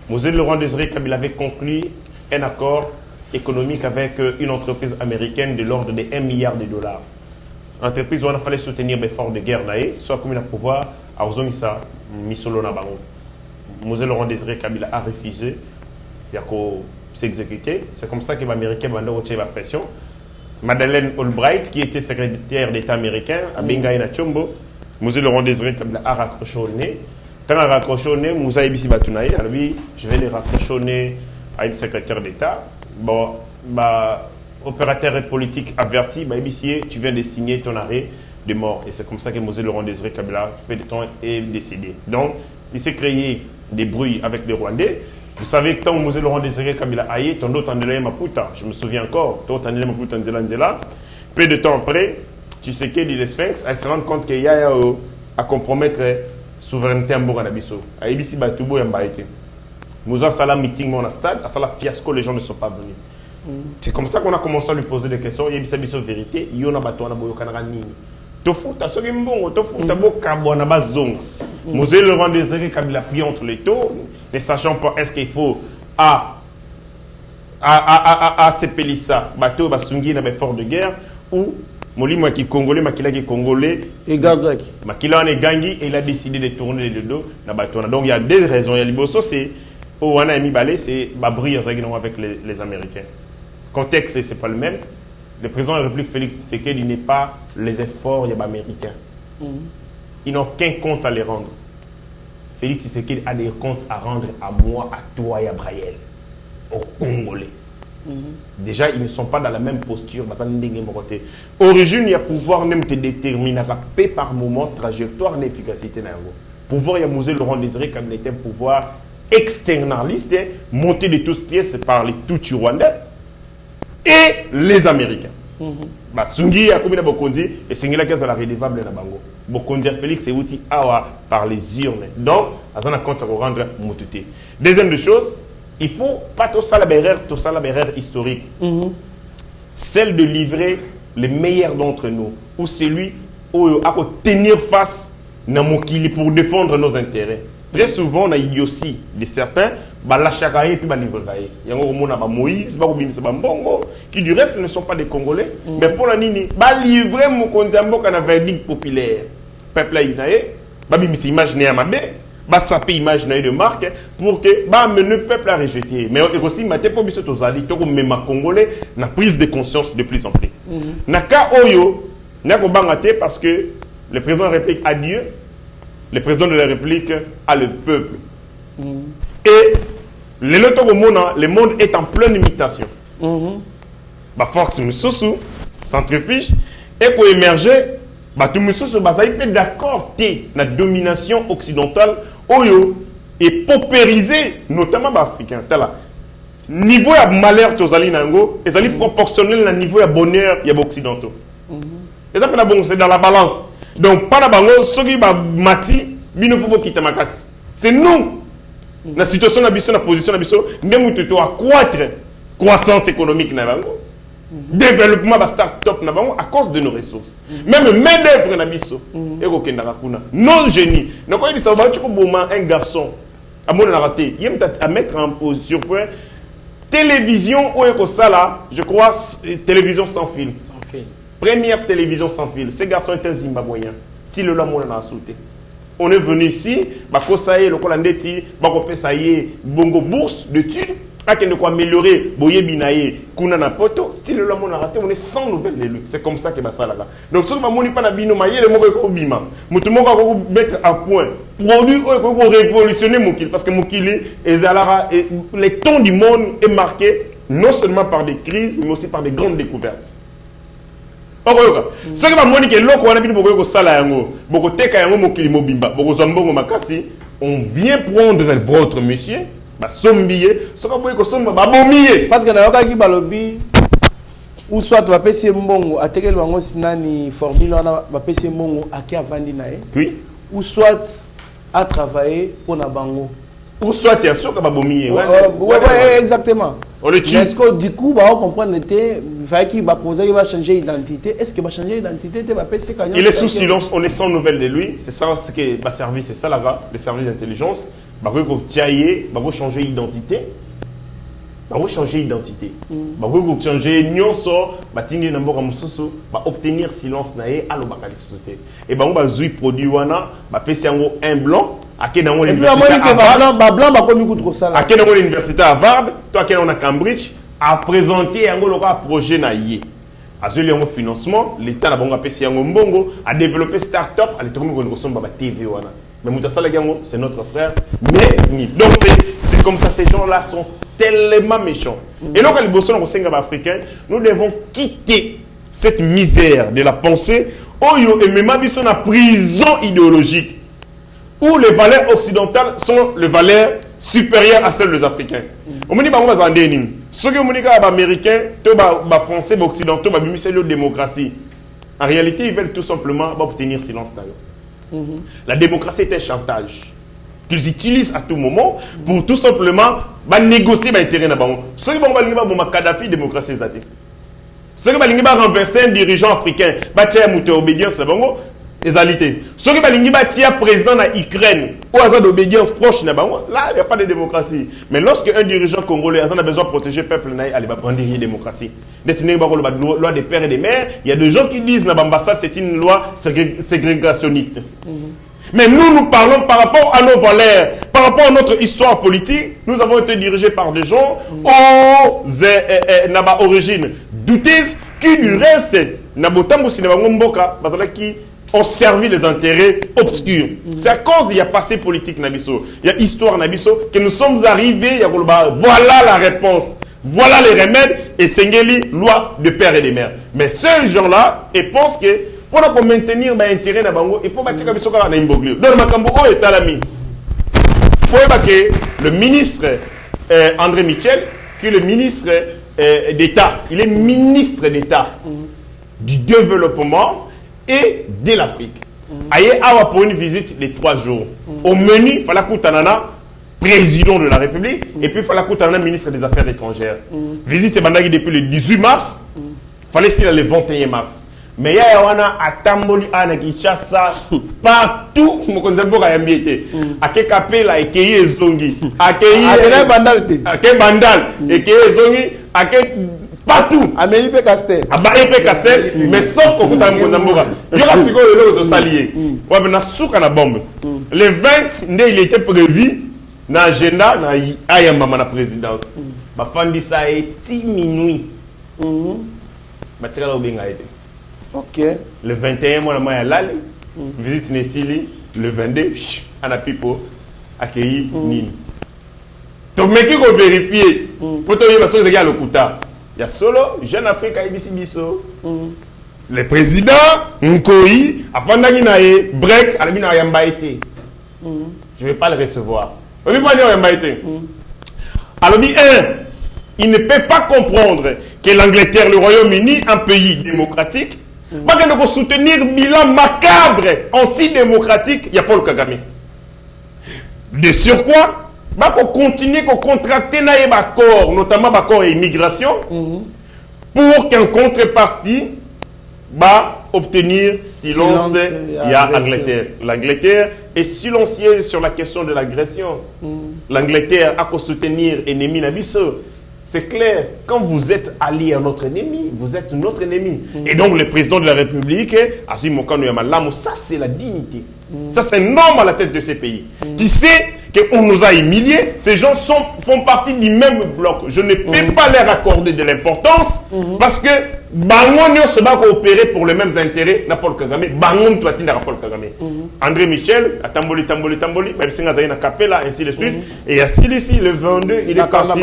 E: Mzee Laurent Désiré Kabila avait conclu un accord économique avec une entreprise américaine de l'ordre de 1 milliard de dollars. L'entreprise où il fallait soutenir les forces de guerre, soit comme il a pouvoir, à Ozomisa, Misolo Nabango. Mzee Laurent Désiré Kabila a refusé, il y a qu'à s'exécuter. C'est comme ça que les Américains ont retiré la pression. Madeleine Albright, qui était secrétaire d'État américain, à Bengaï na Chombo, Mzee Laurent Désiré Kabila a raccroché au nez. Quand il a raccroché au nez, Moussa Ibisi Batounaï, lui, je vais les raccrocher au nez à une secrétaire d'État. Bon, opérateur politique averti, Ibisi, tu viens de signer ton arrêt de mort. Et c'est comme ça que Mzee Laurent Désiré Kabila, peu de temps, est décédé. Donc, il s'est créé des bruits avec les Rwandais. Vous savez que tant Mzee Laurent Désiré Kabila aïe, ton autre Andélé Maputa, je me souviens encore, ton autre Andélé Maputa Nzela. Peu de temps après, tu sais qu'il dit les Sphinx, elle se rend compte qu'il y a à compromettre la souveraineté en Bourg-en-Abisso. Aïe, ici, Batoubo et Mbaïté. Moussa Salah meeting mon stade, à Salah fiasco, les gens ne sont pas venus. C'est comme ça qu'on a commencé à lui poser des questions. Il y a une vérité, il y a un bateau, il y a un nini. Tofu, tu as ce qu'il bon, tofu, tu as beau carbone, tu as zone. Mzee Laurent Désiré Kabila pris entre les taux, ne sachant pas est-ce qu'il faut s'épeler ça, bateau, basungi, dans les forts de guerre, ou Molimo qui Congolais, Makila qui Congolais, et
D: Gangaki.
E: Makila en est Gangi, et il a décidé de tourner le dos dans bateau. Donc il y a deux raisons. Il y a l'Ibosso, c'est où on a mis balai, c'est Babri avec les Américains. Le contexte, c'est pas le même. Le président de la République, Félix Tshisekedi, il n'est pas les efforts américains. Ils n'ont qu'un compte à les rendre. Félix Tshisekedi a des comptes à rendre à moi, à toi et à Braille, aux Congolais. Déjà, ils ne sont pas dans la même posture. Origine, il y a pouvoir même te déterminer paix par moment, trajectoire et efficacité. Pouvoir, il y a Mzee Laurent Désiré comme il était un pouvoir externaliste, monté de toutes pièces par les Tutsi rwandais et les Américains. Sungi a commis Bokondi et c'est là que ça la redevable na bango. Bokondi Félix et outil awa par les urnes. Donc, à un compte à rendre motuté. Deuxième de chose, il faut pas tout ça la berreur historique. Celle de livrer les meilleurs d'entre nous ou celui où à tenir face na mokili pour défendre nos intérêts. Très souvent, on a idiotie de certains, lâchaka et puis livrera. Il y a un Moïse, Mbongo, qui du reste ne sont pas des Congolais, mais pour la Nini, livrer mon kondiambo kana verdict populaire. Peuple aïnaé, c'est imaginer à ma bé, sapé imaginer de marque pour que mener le peuple à rejeter. Mais aussi, ma tête pour biso tozali, toko mema Congolais, na prise de conscience de plus en plus. Naka oyo, nako bangate parce que le président de la République a Dieu. Le président de la République a le peuple. Et le monde est en pleine imitation. Force Moussoussou, centrifuge, et pour émerger, tout Moussoussou, ça y est d'accord, la domination occidentale, et paupériser, notamment les Africains. Niveau de malheur, c'est proportionnel au niveau de bonheur, il y a occidentaux. C'est dans la balance. Donc, pas bango, ceux qui mati, bino faut quitter ma casse. C'est nous. La situation de la position de la nous devons accroître croissance économique na bango, développement de start-up na bango à cause de nos ressources. Même main d'œuvre na biso, et ko kenda kuna. Nos génies. Donc quand il dit un garçon à mon raté, il à mettre en position point télévision ou éco ça là, je crois télévision sans fil. Première télévision sans fil. Ces garçons étaient zimbabwéens. Si le lamo a sauté. On est venu ici, le Colandeti, bongo bourse de thunes, à qui ne quoi améliorer, boye binaye, kuna na poto, si le lamo a raté, on est sans nouvelles de lui. C'est comme ça que ça là. Donc, si on ne pas na bino maye, le mot est bima. Moutoumon va mettre à point. Produit pour révolutionner Moukili. Parce que Moukili, les temps du monde est marqué non seulement par des crises, mais aussi par des grandes découvertes. Ce qui va dire que on vient prendre votre monsieur, parce que
D: ou soit tu vas payer mbongo à tel moment sinani formule on va payer mbongo à qui a vendu nae. Oui. Ou soit à travailler pour na bango.
E: Ou soit tu as sûr que va bomber.
D: Ouais, exactement. Est-ce que du coup, on comprend il fallait qu'il va poser, il va changer d'identité. Est-ce qu'il va changer d'identité?
E: Il est sous silence, on est sans nouvelles de lui. C'est ça ce que va servir, c'est ça là-bas, les services d'intelligence. Il va changer d'identité. Il va changer d'identité. Il va changer nyonso, va obtenir silence naé à l'obakali société. Et on va jouer produit wana, va passer un blanc. À quel moment l'université Harvard, toi qui est à Cambridge, a présenté un projet naïe. À ce lieu financement, l'État a passé un bongo, a développé start-up, a TV. Mais c'est notre frère. Mais donc c'est comme ça, ces gens-là sont tellement méchants. Et donc, les Bossons africains, nous devons quitter cette misère de la pensée, et même la prison idéologique, où les valeurs occidentales sont les valeurs supérieures à celles des Africains. On me dit que ceux qui sont américains, les Français, les Occidentaux, la démocratie. En réalité, ils veulent tout simplement obtenir silence d'ailleurs. La démocratie est un chantage qu'ils utilisent à tout moment pour tout simplement négocier l'intérêt. Ceux qui ont Kadhafi, démocratie. Ceux qui ont renversé un dirigeant africain, ils ont obédience. Égalité. Ceux qui ont président de l'Ukraine ou à d'obédience proche, là, il n'y a pas de démocratie. Mais lorsque un dirigeant congolais a besoin de protéger le peuple, il va prendre une démocratie. Destinée à la loi des pères et des mères, il y a des gens qui disent que l'ambassade c'est une loi ségrégationniste. Mais nous parlons par rapport à nos valeurs, par rapport à notre histoire politique. Nous avons été dirigés par des gens aux origines douteuses qui, du reste, qui ont servi les intérêts obscurs. C'est à cause il y a passé politique Nabiso, il y a histoire Nabiso que nous sommes arrivés. Voilà la réponse, voilà les remèdes et Sengeli, loi de père et de mère. Mais ces gens-là, ils pensent que pour maintenir l'intérêt de Bango, il faut bâtir Nabiso dans l'immobilier. Donc, Makambo est à l'ami. Il faut que le ministre André Michel, qui est le ministre d'État, il est ministre d'État du développement et de l'Afrique. Aïe, pour une visite de 3 jours. Au menu, il fallait Koutanana, président de la République, et puis il fallait Koutanana, ministre des Affaires étrangères. Visite Bandagi depuis le 18 mars, il fallait s'y aller le 21 mars. mais il y a wana atamboli ana Kinshasa partout mokonzi mboka ya mbiete ake kapela ekeye ezongi akeye bandal ekeye ezongi ake partout
D: Amélie P. Castel
E: Amélie P. Castel mais sauf qu'au kuta mokonzi mboka yoka siko yelo to salier wa bena suka na bombe le 20 nde il était prévu na agenda na ayamba na présidence bafandi sa eti minuit batika la obenga ete.
D: Ok.
E: Le 21 mois na lali visite Nesili le 22 ana pipo accueilli nini. Donc mais qui ko vérifier pour to yeba so ezaki ya lokuta ya solo Jeune Afrique ibisi biso. Le président Nkoi afandaki na ye break alabi na yamba ete. Je vais pas le recevoir. On lui pas dire yamba ete. Alors dit il ne peut pas comprendre que l'Angleterre, le Royaume-Uni, un pays démocratique, va soutenir un bilan macabre, antidémocratique, il y a Paul Kagame. De surcroît, va continuer à contracter des accords, notamment l'accord immigration, pour qu'en contrepartie, va obtenir silence, il y a Angleterre. L'Angleterre est silencieuse sur la question de l'agression. L'Angleterre a qu'à soutenir l'ennemi Nabiso. C'est clair, quand vous êtes allié à notre ennemi, vous êtes notre ennemi. Et donc le président de la République, ça c'est la dignité. Ça c'est un homme à la tête de ces pays. Qui sait qu'on nous a humiliés, ces gens font partie du même bloc. Je ne peux pas leur accorder de l'importance parce que Bangon se va coopérer pour les mêmes intérêts na Paul Kagame. Bangon doit être Paul Kagame. André Michel, à Tamboli, même si on a Capella, ainsi de suite. Et à Silici, le 22, il est parti.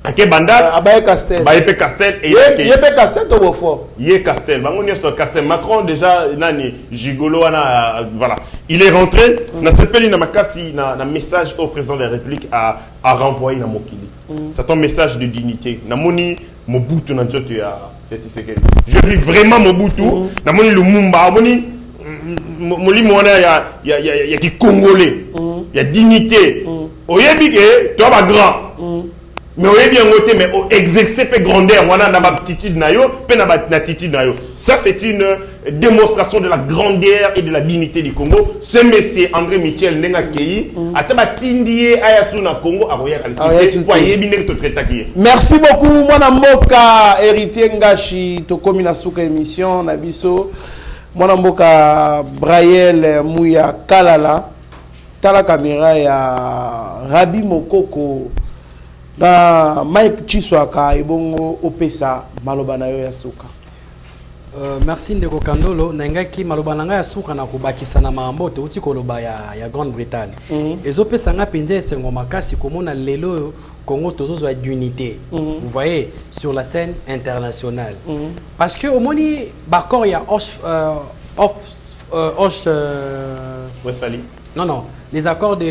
E: Ake Bandal,
D: Abaye Castel.
E: Baye Castel et
D: Yé Castel to wofo.
E: Yé Castel. Bango ni sur Castel. Macron déjà nani gigolo ana voilà. Il est rentré. Na sepeli na makasi na message au président de la République à renvoyer na Mokili. C'est un message de dignité. Na moni Mobutu na nzoto ya Tshisekedi. Je vis vraiment Mobutu. Na moni Lumumba. Moni moli mona ya ki congolais. Ya dignité. Oyebi ke to ba grand. Mais on est bien noté, mais on exerce peu grandeur, on a une attitude nayo, attitude nayo. Ça c'est une démonstration de la grandeur et de la dignité du Congo. Ce monsieur André Michel Nenga Kei, ataba tindie ayasu na Congo aroya kalisite kwa yebi nek to traitaki.
D: Merci beaucoup mwana mboka héritier Ngashi to komi na suka émission na biso. Mwana mboka Braille Mouya Kalala tala caméra ya Rabi Mokoko. Na Mike Chiswaka ebongo opesa maloba na yo ya suka.
C: Merci ndeko Kandolo nangaki maloba nanga ya suka na kubakisa na mamboto uti koloba ya Grande-Bretagne. Ezopesa nga penza esengo makasi komona lelo Congo tozozo d'unité. Vous voyez sur la scène internationale. Parce que au moni bakor ya
E: Westphalie.
C: Non, les accords de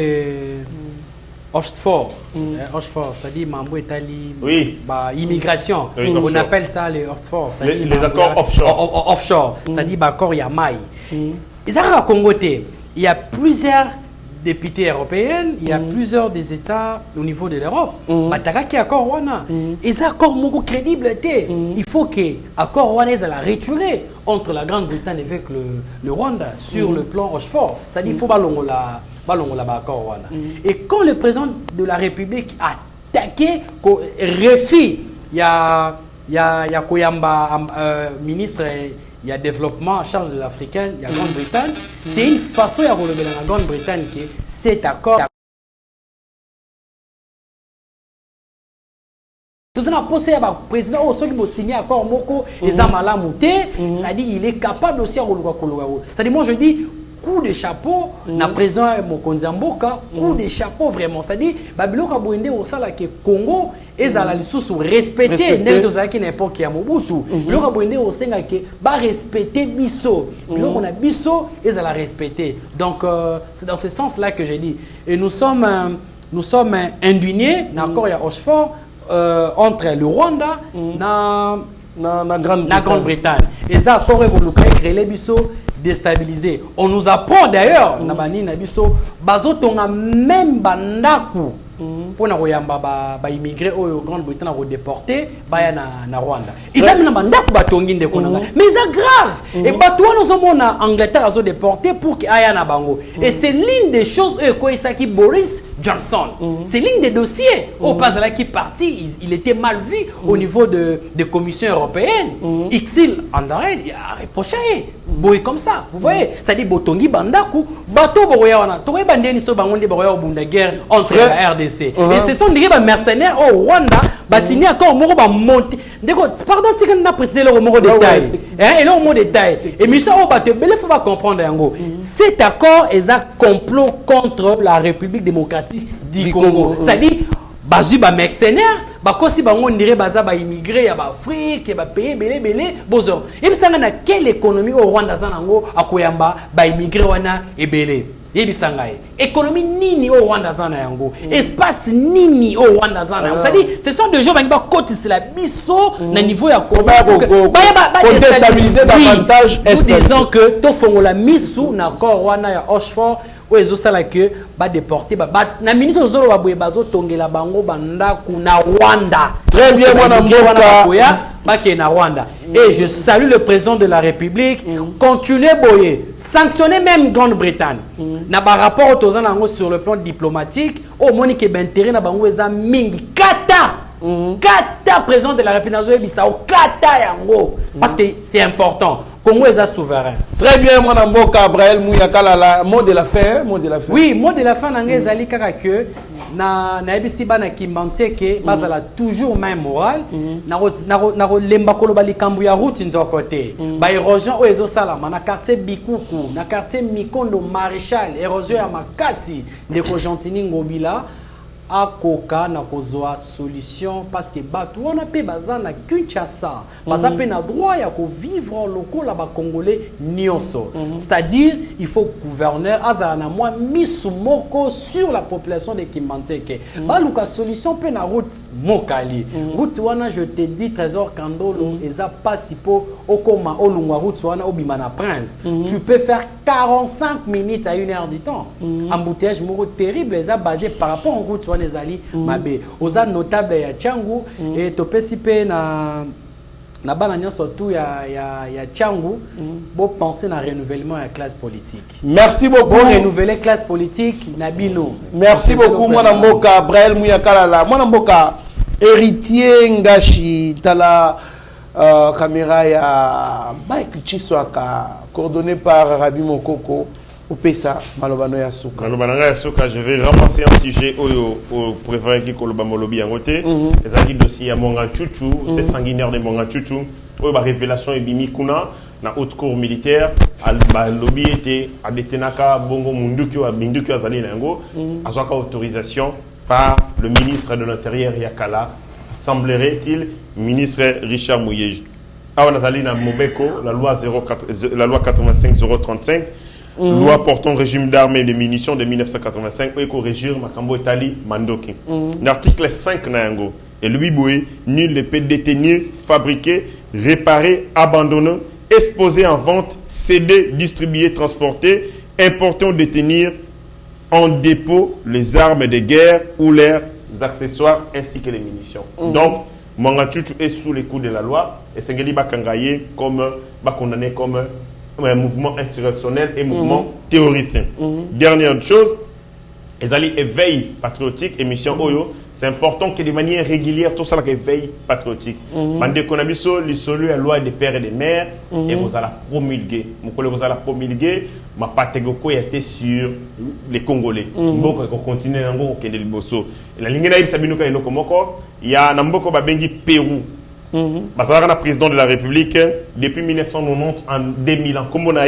C: Ostfort, c'est-à-dire Mambo Italie, immigration, on appelle ça les Ostfort,
E: les accords offshore.
C: Offshore, c'est-à-dire accord Yamaï. Et ça à Congoté, il y a plusieurs députés européens, il y a plusieurs des États au niveau de l'Europe. Mataraki accord wana, et ça accord beaucoup crédible il faut que accord wana ils la retirer entre la Grande-Bretagne avec le Rwanda sur le plan Ostfort, c'est-à-dire il faut balongo la et quand le président de la République a attaqué, refit, il y a Koyamba, ministre, il y a développement en charge de l'Africaine, il y a Grande-Bretagne. C'est une façon de relever la Grande-Bretagne que cet accord. Tout ça, le président aussi qui a signé accord Moko et Zamala Mouté, ça dit il est capable aussi à relever. Ça dit moi je dis. Coup de chapeau, na président Mokonzi Mboka, coup de chapeau vraiment. C'est-à-dire, Babiloko Boende au sala que Congo et à la lisusu respecter n'importe qui n'importe qui à Mobutu. Babiloko Boende au senga que ba respecter biso. Biloko na biso et à la respecter. Donc c'est dans ce sens-là que j'ai dit. Et nous sommes indignés d'accord ya Oxford entre le Rwanda na Grande-Bretagne. Et ça accord évolué créer les biso déstabilisé. On nous apprend d'ailleurs, Nabani Nabiso, Bazotonga même Bandaku pour na koyamba ba immigré au Grande-Bretagne na déporté baya na Rwanda. Ils ont na bandako batongi ndeko nanga. Mais c'est grave. Et bato wana ozomona Angleterre azo déporté pour que aya na bango. Et c'est l'une des choses que Isaki Boris Johnson. C'est l'une des dossiers. Au Pazala qui parti, il était mal vu au niveau de commission européenne. Ixil Andarel, il a reproché. Boy comme ça, vous voyez, ça dit Botongi Bandaku, bateau Boroyawana, Toré Bandeni so Bangondi Boroya au Bunda guerre entre la RDC. Et ce sont des mercenaires au Rwanda, signé encore au Moro monté. Pardon, tu as précisé le mot détail. Et le mot détail. Et Michel Obate, il faut pas comprendre. Cet accord est un complot contre la République démocratique du Congo. Ça dit, bazu ba mercenaires, ba kosi ba on dirait baza ba immigré ya ba Afrique, ba pays belé bozo. Et bisanga na quelle économie au Rwanda zanango akoyamba ba immigré wana ebele. Et bisanga économie nini au Rwanda zanango, espace nini au Rwanda zanango. Ça dit, ce sont des gens qui ba cotiser la biso na niveau ya
D: stabiliser davantage.
C: Nous disons que to fongola misu na corps wana ya Oxford oezo sala que ba déporter na minute ozolo ba boye bazo tongela bango banda kuna Rwanda.
D: Très bien mwana mboka
C: bake na Rwanda. Et je salue le président de la République. Continuez boye, sanctionner même Grande-Bretagne. Na ba rapport autozan nango sur le plan diplomatique, au monique bentéré na bango eza mingi kata. Kata président de la République Bissau kata yango parce que c'est important. Congo est souverain.
D: Très bien, mon amboka Abraël Mouyakala, la mot de la fin, Oui,
C: mot de la fin nangé zali kaka que na ebisi bana kimbanteke bazala toujours main morale na lemba koloba likambu ya route nzokote ba érosion o ezo salama na quartier Bikuku na quartier Mikondo Maréchal érosion ya makasi ndeko Gentini Ngobila akoka na kozwa solution parce que bato wana pe baza na Kinshasa baza pe na droit ya ko vivre loko la ba congolais nyonso c'est-à-dire il faut gouverneur azala na moi misumoko sur la population de Kimanteke ba luka solution pe na route mokali route wana je te dis Trésor Kandolo eza pasipo okoma olungwa route wana obima na Prince tu peux faire 45 minutes à 1 heure du temps embouteillage moko terrible eza basé par rapport aux routes les ali mabe oza notable ya Tchangu et topesi pe na bana nyonso tout ya Tchangu bo penser na renouvellement ya classe politique.
D: Merci beaucoup.
C: Bon renouveler classe politique na bino.
D: Merci beaucoup mwana mboka Abraël Mouyakala mwana mboka héritier Ngashi tala caméra ya Mike Chiswaka coordonné par Rabi Mokoko. Opesa malobano ya suka.
E: Malobano ya suka, je vais ramasser un sujet au préféré qui koloba molobi en côté. Les amis dossier ya Monga Chuchu, c'est sanguinaire de Monga Chuchu. Oyo ba révélation et bimi kuna na haute cour militaire al ba lobby était a detenaka bongo mundukyo a bindukyo azali nango azwaka autorisation par le ministre de l'Intérieur Yakala, semblerait-il ministre Richard Mouyej. Awa nazali na Mobeko, la loi 85-035. Loi portant régime d'armes et de munitions de 1985 et régir Makambo Etali Mandoki. L'article 5 Nayango. Et lui boué, nul ne peut détenir, fabriquer, réparer, abandonner, exposer en vente, céder, distribuer, transporter, importer ou détenir en dépôt les armes de guerre ou leurs accessoires ainsi que les munitions. Donc, Mangachuchu est sous les coups de la loi et Sengeli Bakangaye comme condamné comme un mouvement insurrectionnel et mouvement terroriste. Dernière chose, les alliés éveil patriotique, émission Oyo, c'est important que de manière régulière, tout ça, l'éveil patriotique. Bande Konabiso, l'issolu la loi des pères et des mères, et vous allez promulguer. Vous allez promulguer, ma patégoko était sur les Congolais. Mboko, on continue à ngoko, la ligne naïve Sabinuka et Nokomoko, il y a Namboko Babengi Pérou. Bazara président de la République depuis 1990 en 2000 ans. Comme on a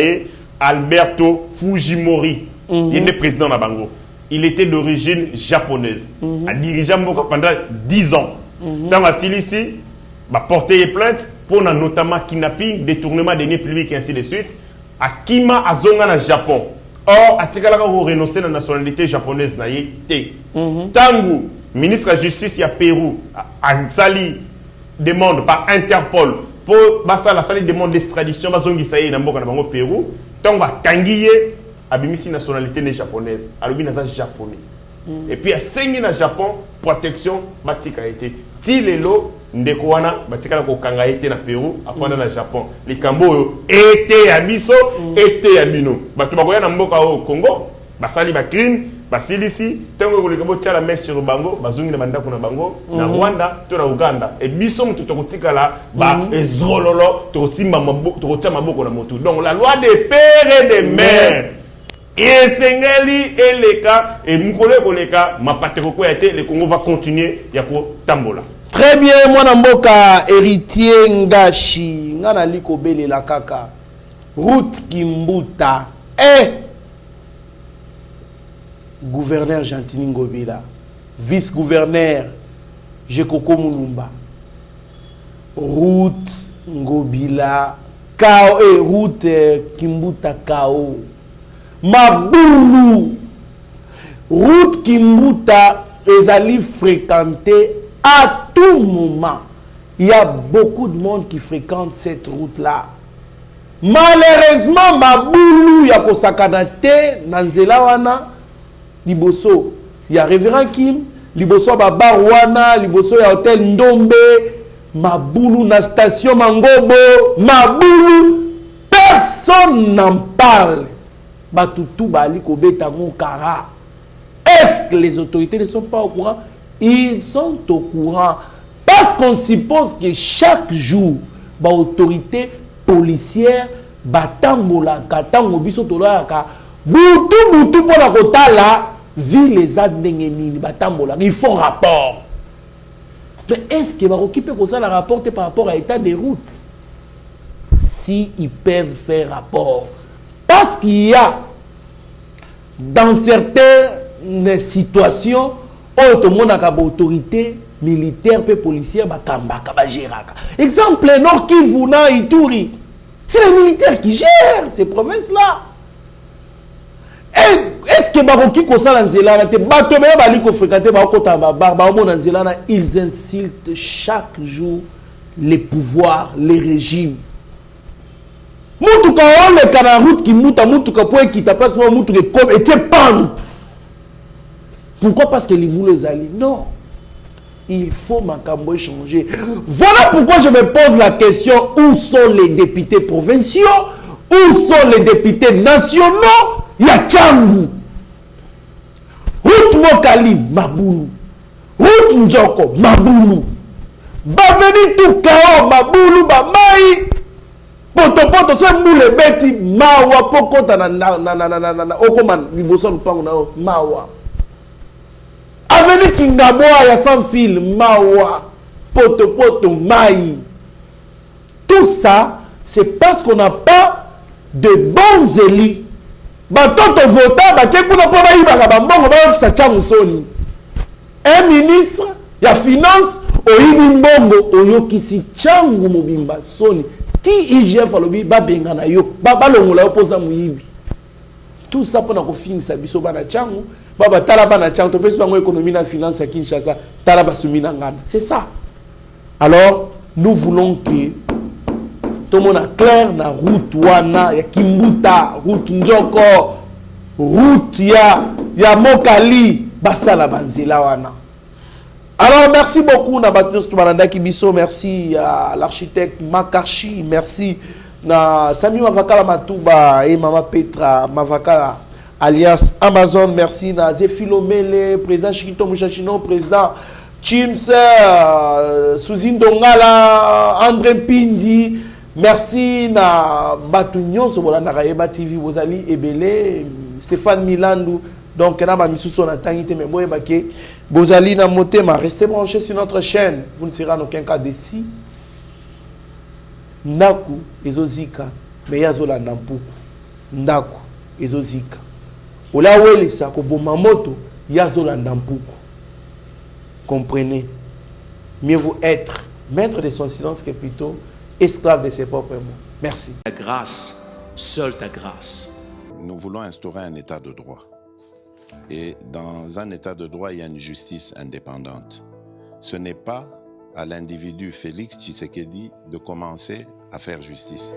E: Alberto Fujimori, il est président de la Bango. Il était d'origine japonaise. Il a dirigé Mboko pendant 10 ans. Dans la Cilicie, il a porté plainte pour notamment kidnapping, détournement des deniers publics et ainsi de suite. Akima Azonga na Japon. Or, Atikala a renoncé à la nationalité japonaise. Tangu, ministre de la Justice, il y a Pérou, à Sali. Demande par Interpol pour basa la salle demande d'extradition bazongi saye na mboka na bango Pérou donc ba kangiye abimisi nationalité né japonaise alobi naza japonais Et puis, à Sengi na Japon, protection, batika été. Tilelo, ndekwana, batika la kokanga été na Pérou, afana na Japon. Les Cambo, été à Biso, été à Bino. Batubakoya na mboka au Congo, basali ba crime, basilisi, tango ko lekabo tia la main sur bango, bazungi na bandako na bango, na Rwanda, to na Uganda. Et biso mutu tokotika la, ba ezololo, tokotimba maboko, tokotia maboko na motu. Donc la loi des pères et des mères. Et Sengeli et les cas, et Mukole Koleka, ma pateko été, le Congo va continuer, yako tambola.
D: Très bien, moi Namboka, héritier Ngashi, Ngana Liko Bele la Kaka, Route Kimbuta, et gouverneur Gentini Ngobila, vice-gouverneur Jekoko Mulumba, Route Ngobila, Kao, et Route Kimbuta Kao. Mabulu, route Kimbuta est fréquentée à tout moment. Il y a beaucoup de monde qui fréquente cette route-là. Malheureusement, Mabulu, il y a Kosakanate, Nanzelawana, Liboso. Il y a Révérend Kim, Liboso Babarwana, Liboso, il y a Hôtel Ndombe, Mabulu, na station Mangobo, Mabulu. Personne n'en parle. Batutu Bali Kobeta Moukara. Est-ce que les autorités ne sont pas au courant? Ils sont au courant. Parce qu'on suppose que chaque jour, l'autorité policière batambola katango biso tolaka butu pour la kotala ville les adnengeni batambola. Ils font rapport. Mais est-ce que va occuper comme ça la rapport par rapport à l'état des routes? Si ils peuvent faire rapport. Parce qu'il y a dans certaines situations où tout le monde a une autorité militaire et policière, exemple, Nord Kivu, Ituri, c'est les militaires qui gèrent ces provinces-là. Est-ce que Baroki Kosa Nzela, ils insultent chaque jour les pouvoirs, les régimes. Mutuka on le kana route qui muta mutuka pour quitter place moi mutuka comme était pente. Pourquoi? Parce que les moules ali. Non. Il faut makambo changer. Voilà pourquoi je me pose la question, où sont les députés provinciaux? Où sont les députés nationaux? Ya Tchangu. Route Mokali Mabulu. Route Njoko Mabulu. Baveni tout Kao Mabulu Bamai. Poto se moule beti mawa pokota na okoman liboso lupango na mawa aveni kingaboa ya sans fil mawa poto mai. Tout ça c'est parce qu'on n'a pas de bons élus. Batoto vota bakekuna po bayibaka bambongo bayokisa Tchangu soni. Un ministre ya finance oyibi mbongo oyokisi Tchangu mobimba soni. Ti IGF alobi ba benga na yo ba longola opoza muyibi. Tout ça pour na kofinisa biso bana Tchangu baba tala bana Tchangu to pesi bango économie na finance à Kinshasa tala basumina ngana. C'est ça. Alors nous voulons que tout le monde a clair na route wana ya Kimbuta, route Njoko, route ya Mokali basala banzela wana. Alors, merci beaucoup, Nabatnos Tumaranda Kibiso, merci à l'architecte Makarchi, merci à Sami Mavakala Matouba et Mama Petra Mavakala, alias Amazon, merci à Zéphilo Mele, président Chikito Mouchachino, président Chims, Souzine Dongala, André Pindi, merci à Batunion, Sobolana Raeba TV, Bozali, Ebele, Stéphane Milandou. Donc, na ba misuso na tangité mais moi baké bozali na motema, restez branchés sur notre chaîne, vous ne serez en aucun cas déçus. Ndaku ezozika mais yazola ndampuku. Ndaku ezozika. Ola welisa ko boma moto yazola ndampuku. Comprenez? Mieux vaut être maître de son silence que plutôt esclave de ses propres mots. Merci.
A: Ta grâce, seule ta grâce.
B: Nous voulons instaurer un état de droit. Et dans un état de droit, il y a une justice indépendante. Ce n'est pas à l'individu Félix Tshisekedi de commencer à faire justice.